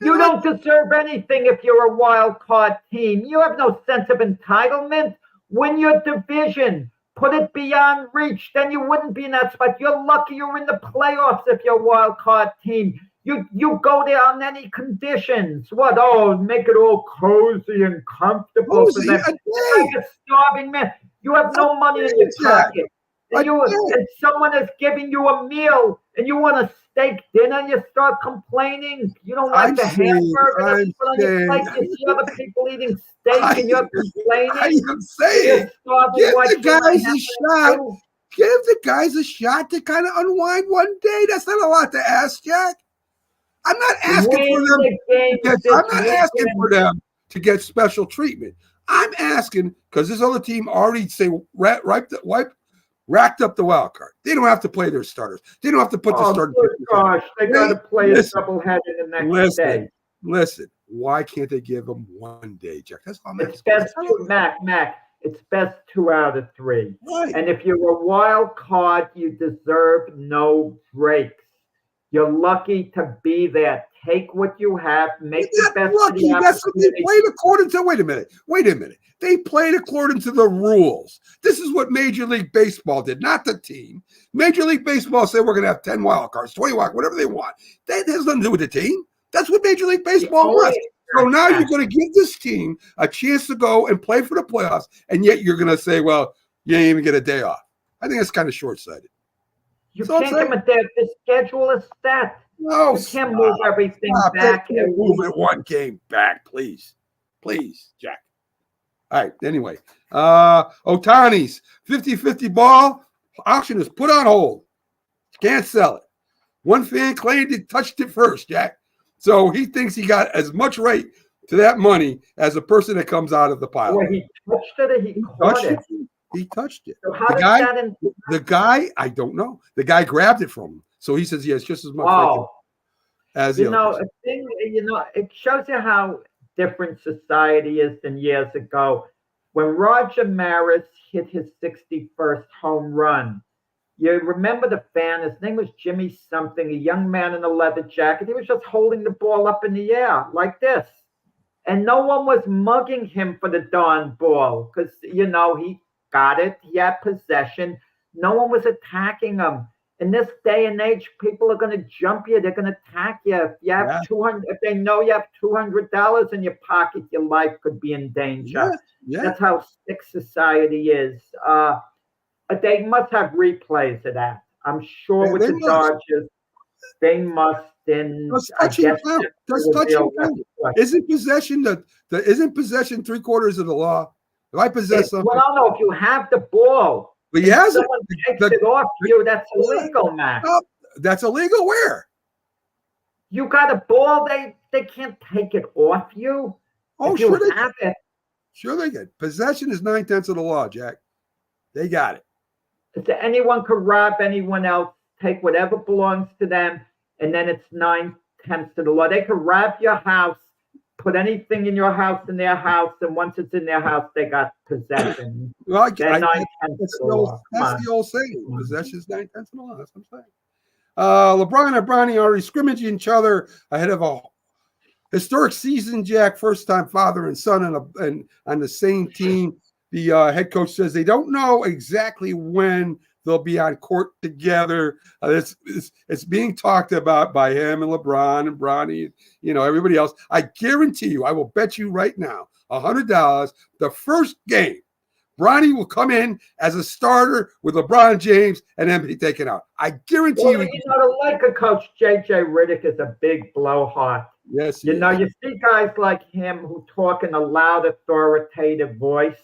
[SPEAKER 3] You don't deserve anything if you're a wild card team. You have no sense of entitlement. Win your division. Put it beyond reach. Then you wouldn't be in that spot. You're lucky you're in the playoffs if you're a wild card team. You go there on any conditions. What? Oh, make it all cozy and comfortable for them. Like a starving man. You have no money in your pocket. And someone is giving you a meal and you want a steak dinner and you start complaining. You don't like the hamburger that's put on your plate. You see other people eating steak and you're complaining.
[SPEAKER 1] I am saying, give the guys a shot. Give the guys a shot to kind of unwind one day. That's not a lot to ask, Jack. I'm not asking for them. I'm not asking for them to get special treatment. I'm asking because this other team already racked up the wild card. They don't have to play their starters. They don't have to put the starters.
[SPEAKER 3] Oh gosh, they got to play a doubleheader the next day.
[SPEAKER 1] Listen, why can't they give them 1 day, Jack? That's all I'm
[SPEAKER 3] asking. It's best, Mac. It's best 2 out of 3. Right. And if you're a wild card, you deserve no breaks. You're lucky to be there. Take what you have. Make the best of the opportunity. That's what they played according to. Wait a minute. They played according to the rules. This is what Major League Baseball did, not the team. Major League Baseball said we're going to have 10 wild cards, 20 wild, whatever they want. That has nothing to do with the team. That's what Major League Baseball was. So now you're going to give this team a chance to go and play for the playoffs, and yet you're going to say, well, you didn't even get a day off. I think that's kind of short-sighted. You can't give them a day. The schedule is set.
[SPEAKER 1] No,
[SPEAKER 3] you can't move everything back.
[SPEAKER 1] Move it 1 game back, please. Please, Jack. All right, anyway. Ohtani's 50-50 ball auction is put on hold. Can't sell it. One fan claimed he touched it first, Jack. So he thinks he got as much right to that money as the person that comes out of the pile.
[SPEAKER 3] Well, he touched it or he caught it?
[SPEAKER 1] He touched it.
[SPEAKER 3] So how
[SPEAKER 1] the guy, I don't know. The guy grabbed it from him. So he says he has just as much right as the other person.
[SPEAKER 3] It shows you how different society is than years ago. When Roger Maris hit his 61st home run, you remember the fan, his name was Jimmy something, a young man in a leather jacket. He was just holding the ball up in the air like this. And no one was mugging him for the darn ball because, he got it. He had possession. No one was attacking him. In this day and age, people are going to jump you. They're going to attack you. If you have if they know you have $200 in your pocket, your life could be in danger. That's how sick society is. They must have replays of that. I'm sure with the Dodgers, they must.
[SPEAKER 1] Does touching count? Isn't possession isn't possession 3/4 of the law? If I possess something,
[SPEAKER 3] well, I don't know if you have the ball.
[SPEAKER 1] But he has
[SPEAKER 3] someone takes it off you. That's illegal, man.
[SPEAKER 1] That's illegal. Where?
[SPEAKER 3] You got a ball. They can't take it off you.
[SPEAKER 1] Oh,
[SPEAKER 3] if
[SPEAKER 1] sure
[SPEAKER 3] you
[SPEAKER 1] they
[SPEAKER 3] have
[SPEAKER 1] can.
[SPEAKER 3] it.
[SPEAKER 1] Sure they can. Possession is 9/10 of the law, Jack. They got it.
[SPEAKER 3] Anyone could rob anyone else, take whatever belongs to them, and then it's 9/10 of the law. They could rob your house, put anything in your house in their house, and once it's in their house, they got possession.
[SPEAKER 1] Well, that's the old saying. Possession is 9/10 of the law. That's what I'm saying. LeBron and Bronny are scrimmaging each other ahead of a historic season, Jack. First time father and son on the same team. The head coach says they don't know exactly when they'll be on court together. It's being talked about by him and LeBron and Bronny, everybody else. I guarantee you, I will bet you right now, $100, the first game, Bronny will come in as a starter with LeBron James and then be taken out. I guarantee
[SPEAKER 3] Well,
[SPEAKER 1] you.
[SPEAKER 3] the Laker coach, J.J. Redick, is a big blowhard.
[SPEAKER 1] Yes,
[SPEAKER 3] you see guys like him who talk in a loud, authoritative voice.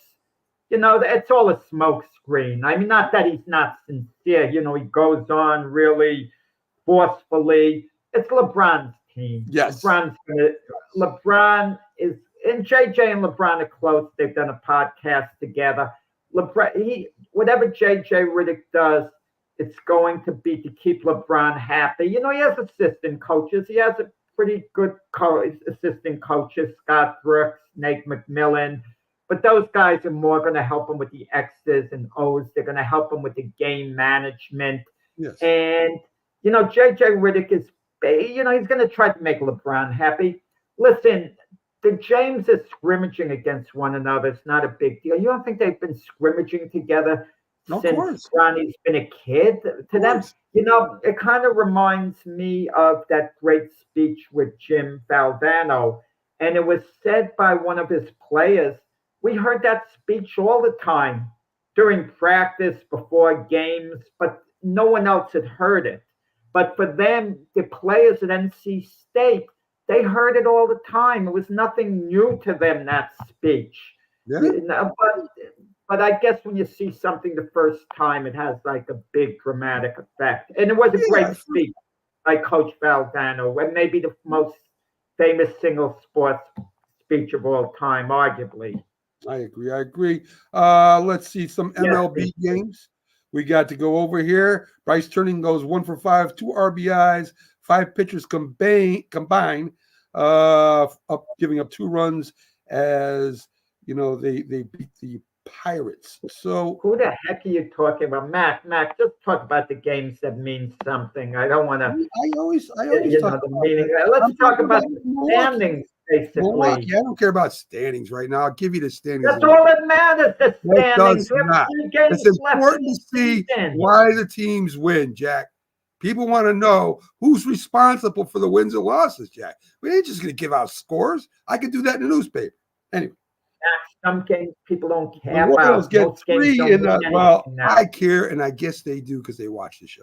[SPEAKER 3] It's all a smoke screen. I mean, not that he's not sincere. He goes on really forcefully. It's LeBron's team.
[SPEAKER 1] Yes.
[SPEAKER 3] LeBron is, and JJ and LeBron are close. They've done a podcast together. Whatever JJ Redick does, it's going to be to keep LeBron happy. He has assistant coaches. He has a pretty good assistant coaches, Scott Brooks, Nate McMillan. But those guys are more going to help him with the X's and O's. They're going to help him with the game management.
[SPEAKER 1] Yes.
[SPEAKER 3] And, JJ Redick is, he's going to try to make LeBron happy. Listen, the Jameses scrimmaging against one another is not a big deal. You don't think they've been scrimmaging together since Ronnie's been a kid? To them, it kind of reminds me of that great speech with Jim Valvano. And it was said by one of his players. We heard that speech all the time during practice, before games, but no one else had heard it. But for them, the players at NC State, they heard it all the time. It was nothing new to them, that speech.
[SPEAKER 1] Yeah.
[SPEAKER 3] But I guess when you see something the first time, it has like a big dramatic effect. And it was a great speech by Coach Valvano, and maybe the most famous single sports speech of all time, arguably.
[SPEAKER 1] I agree. Let's see some MLB games. We got to go over here. Bryce Turning goes 1 for 5, 2 RBIs, 5 pitchers combined, giving up 2 runs as they beat the Pirates. So
[SPEAKER 3] who the heck are you talking about, Mac? Just talk about the games that mean something. I don't want to.
[SPEAKER 1] I always talk about
[SPEAKER 3] the meaning. Let's talk about the standings. Basically,
[SPEAKER 1] Milwaukee, I don't care about standings right now. I'll give you the standings.
[SPEAKER 3] That's all that matters. The standings.
[SPEAKER 1] It's important to see why the teams win, Jack. People want to know who's responsible for the wins and losses, Jack. We ain't just going to give out scores. I could do that in the newspaper. Anyway.
[SPEAKER 3] Some games people don't care
[SPEAKER 1] the Royals
[SPEAKER 3] about.
[SPEAKER 1] Get 3 in I care, and I guess they do because they watch the show.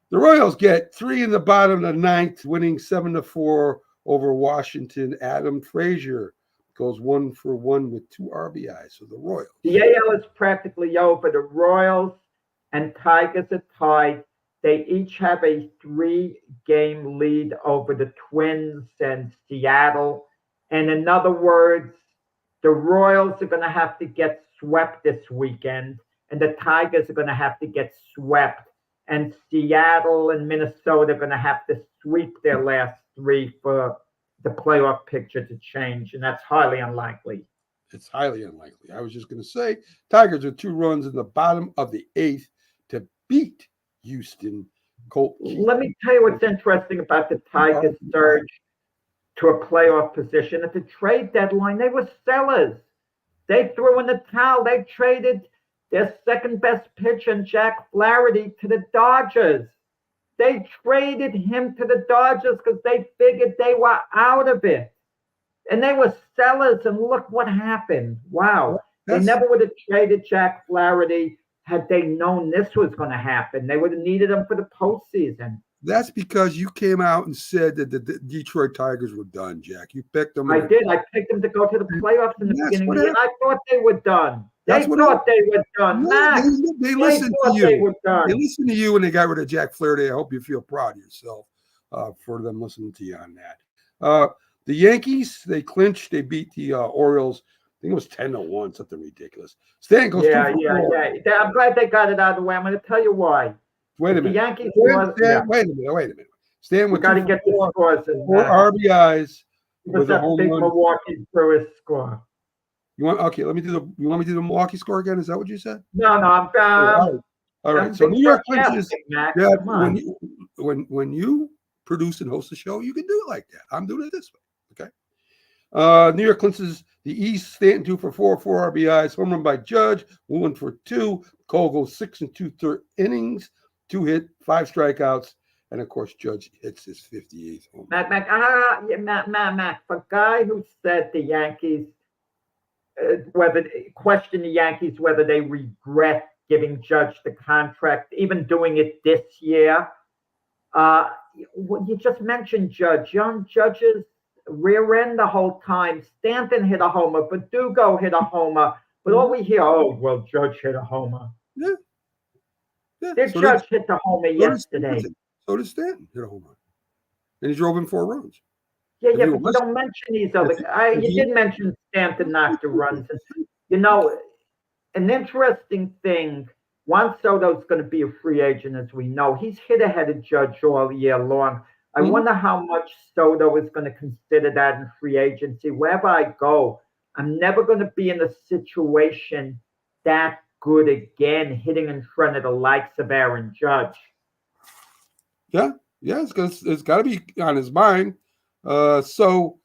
[SPEAKER 1] The Royals get 3 in the bottom of the 9th, winning 7-4 over Washington. Adam Frazier goes 1 for 1 with 2 RBIs. So the Royals.
[SPEAKER 3] The AL is practically over. The Royals and Tigers are tied. They each have a 3-game lead over the Twins and Seattle. And in other words, the Royals are going to have to get swept this weekend, and the Tigers are going to have to get swept. And Seattle and Minnesota are going to have to sweep their last 3 for the playoff picture to change, and that's highly unlikely.
[SPEAKER 1] It's highly unlikely. I was just going to say, Tigers are 2 runs in the bottom of the 8th to beat Houston.
[SPEAKER 3] Let me tell you what's interesting about the Tigers' surge to a playoff position. At the trade deadline, they were sellers. They threw in the towel. They traded their second best pitcher, Jack Flaherty, to the Dodgers. They traded him to the Dodgers because they figured they were out of it. And they were sellers, and look what happened. Wow. They never would have traded Jack Flaherty had they known this was going to happen. They would have needed him for the postseason.
[SPEAKER 1] That's because you came out and said that the Detroit Tigers were done, Jack. You picked them.
[SPEAKER 3] I did. I picked them to go to the playoffs in the beginning of the year, and I thought they were done. They thought they were done.
[SPEAKER 1] They listened to you. They listened to you when they got rid of Jack Flaherty. I hope you feel proud of yourself for them listening to you on that. The Yankees, they clinched. They beat the Orioles. I think it was 10-1, something ridiculous. Stan goes
[SPEAKER 3] yeah. I'm glad they got it out of the way. I'm going to tell you why.
[SPEAKER 1] Wait a minute.
[SPEAKER 3] The Yankees.
[SPEAKER 1] Wait a minute. Stan with
[SPEAKER 3] got to get the scores.
[SPEAKER 1] 4 RBIs.
[SPEAKER 3] With a big Milwaukee Brewers score.
[SPEAKER 1] You want me to do the Milwaukee score again? Is that what you said?
[SPEAKER 3] No, I'm
[SPEAKER 1] all right. So New York clinches. When you produce and host a show, you can do it like that. I'm doing it this way. Okay. New York clinches the East. Stanton 2 for 4, 4 RBIs. Home run by Judge. 1 for 2. Cole goes 6 2/3 innings, 2 hit, 5 strikeouts, and of course Judge hits his 58th home.
[SPEAKER 3] Matt, the guy who said the Yankees, question the Yankees whether they regret giving Judge the contract, even doing it this year. You just mentioned Judge. Young Judge's rear end the whole time. Stanton hit a homer, Verdugo hit a homer, but all we hear, oh, well, Judge hit a homer.
[SPEAKER 1] Yeah. Yeah.
[SPEAKER 3] Their Judge hit the homer yesterday.
[SPEAKER 1] So did Stanton hit a home run. And he drove in 4 runs.
[SPEAKER 3] Yeah, but you don't mention these other guys. You did mention Stanton knocked the runs. And, an interesting thing, Juan Soto's going to be a free agent, as we know. He's hit ahead of Judge all year long. I wonder how much Soto is going to consider that in free agency. Wherever I go, I'm never going to be in a situation that good again, hitting in front of the likes of Aaron Judge.
[SPEAKER 1] Yeah, it's got to be on his mind. So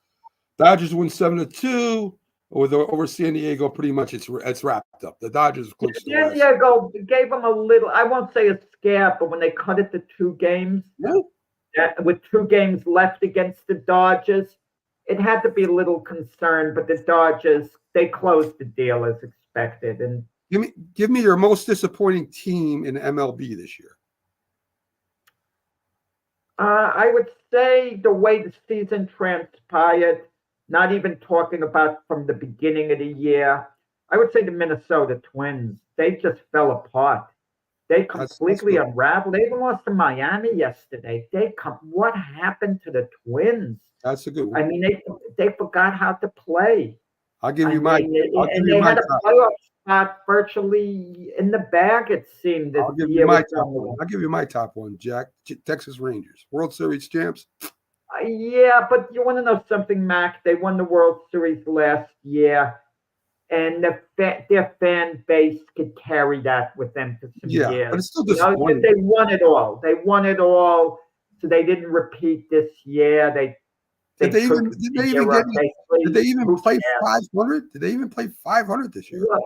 [SPEAKER 1] Dodgers win 7-2 over San Diego. Pretty much, it's wrapped up. The Dodgers clinched.
[SPEAKER 3] San Diego gave them a little. I won't say a scare, but when they cut it to 2 games, with 2 games left against the Dodgers, it had to be a little concerned. But the Dodgers, they closed the deal as expected. And
[SPEAKER 1] give me your most disappointing team in MLB this year.
[SPEAKER 3] I would say the way the season transpired, not even talking about from the beginning of the year, I would say the Minnesota Twins. They just fell apart. They completely unraveled. They even lost to Miami yesterday. What happened to the Twins?
[SPEAKER 1] That's a good one.
[SPEAKER 3] I mean, they forgot how to play.
[SPEAKER 1] I'll give you my.
[SPEAKER 3] They had a playoff spot virtually in the bag, it seemed.
[SPEAKER 1] I'll give you my top one. I'll give you my top one, Jack. Texas Rangers, World Series champs.
[SPEAKER 3] Yeah, but you want to know something, Mac? They won the World Series last year, and their fan base could carry that with them for some years.
[SPEAKER 1] But it's still disappointing.
[SPEAKER 3] They won it all. So they didn't repeat this year. Did they even
[SPEAKER 1] play 500? Did they even play 500 this year?
[SPEAKER 3] Well,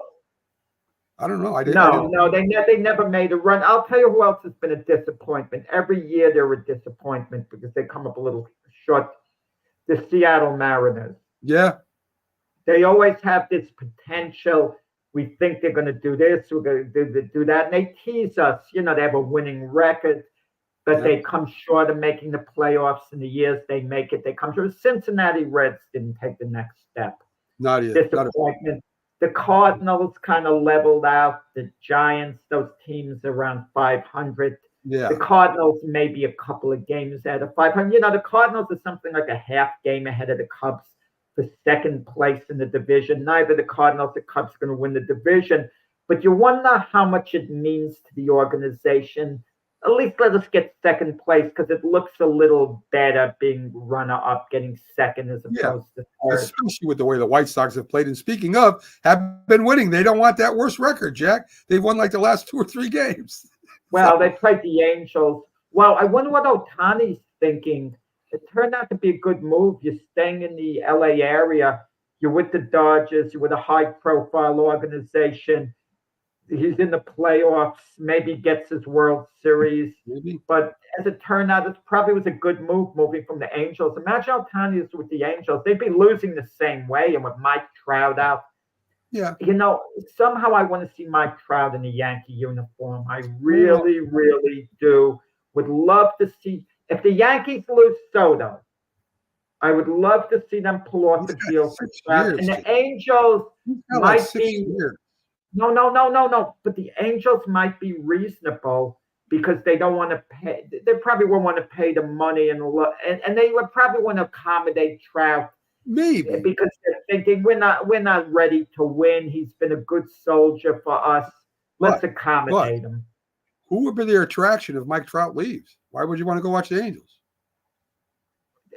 [SPEAKER 1] I don't know.
[SPEAKER 3] They never made a run. I'll tell you who else has been a disappointment. Every year they're a disappointment because they come up a little short. The Seattle Mariners.
[SPEAKER 1] Yeah.
[SPEAKER 3] They always have this potential. We think they're going to do this. We're going to do that. And they tease us. They have a winning record. But they come short of making the playoffs in the years they make it. They come short. Cincinnati Reds didn't take the next step.
[SPEAKER 1] Not yet.
[SPEAKER 3] Disappointment. The Cardinals kind of leveled out. The Giants, those teams around 500.
[SPEAKER 1] Yeah.
[SPEAKER 3] The Cardinals maybe a couple of games out of 500. The Cardinals are something like a half game ahead of the Cubs for second place in the division. Neither the Cardinals or the Cubs are going to win the division. But you wonder how much it means to the organization. At least let us get second place because it looks a little better being runner-up, getting second as opposed to third.
[SPEAKER 1] Especially with the way the White Sox have played. And speaking of, have been winning. They don't want that worst record, Jack. They've won like the last 2 or 3 games.
[SPEAKER 3] Well, they played the Angels. Well, I wonder what Ohtani's thinking. It turned out to be a good move. You're staying in the LA area. You're with the Dodgers. You're with a high-profile organization. He's in the playoffs, maybe gets his World Series.
[SPEAKER 1] Maybe.
[SPEAKER 3] But as it turned out, it probably was a good move moving from the Angels. Imagine Ohtani is with the Angels. They'd be losing the same way. And with Mike Trout out.
[SPEAKER 1] Yeah.
[SPEAKER 3] Somehow I want to see Mike Trout in a Yankee uniform. I really, really do. Would love to see. If the Yankees lose Soto, I would love to see them pull off the deal for Trout. And the Angels might be. No. But the Angels might be reasonable because they don't want to pay. They probably won't want to pay the money and they would probably want to accommodate Trout.
[SPEAKER 1] Maybe
[SPEAKER 3] because they're thinking we're not ready to win. He's been a good soldier for us. Let's accommodate him.
[SPEAKER 1] Who would be their attraction if Mike Trout leaves? Why would you want to go watch the Angels?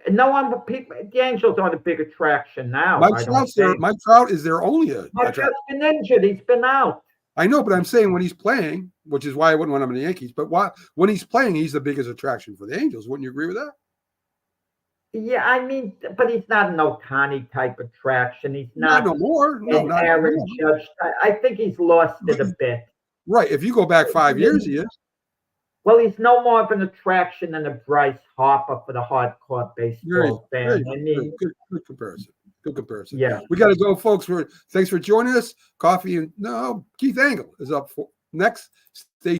[SPEAKER 3] No one but people. The Angels aren't a big attraction now.
[SPEAKER 1] Mike Trout is their only attraction.
[SPEAKER 3] Mike Trout's been injured. He's been out.
[SPEAKER 1] I know, but I'm saying when he's playing, which is why I wouldn't want him in the Yankees. But when he's playing, he's the biggest attraction for the Angels. Wouldn't you agree with that?
[SPEAKER 3] Yeah, I mean, but he's not an Ohtani type attraction. He's not
[SPEAKER 1] no more. No,
[SPEAKER 3] an Aaron Judge. I think he's lost it a bit.
[SPEAKER 1] Right. If you go back 5 years, he is.
[SPEAKER 3] Well, he's no more of an attraction than a Bryce Harper for the hardcore baseball fan. I mean,
[SPEAKER 1] Good comparison. Good comparison.
[SPEAKER 3] yeah.
[SPEAKER 1] We got to go, folks. Thanks for joining us. Coffee and Keith Engle is up for next. Stay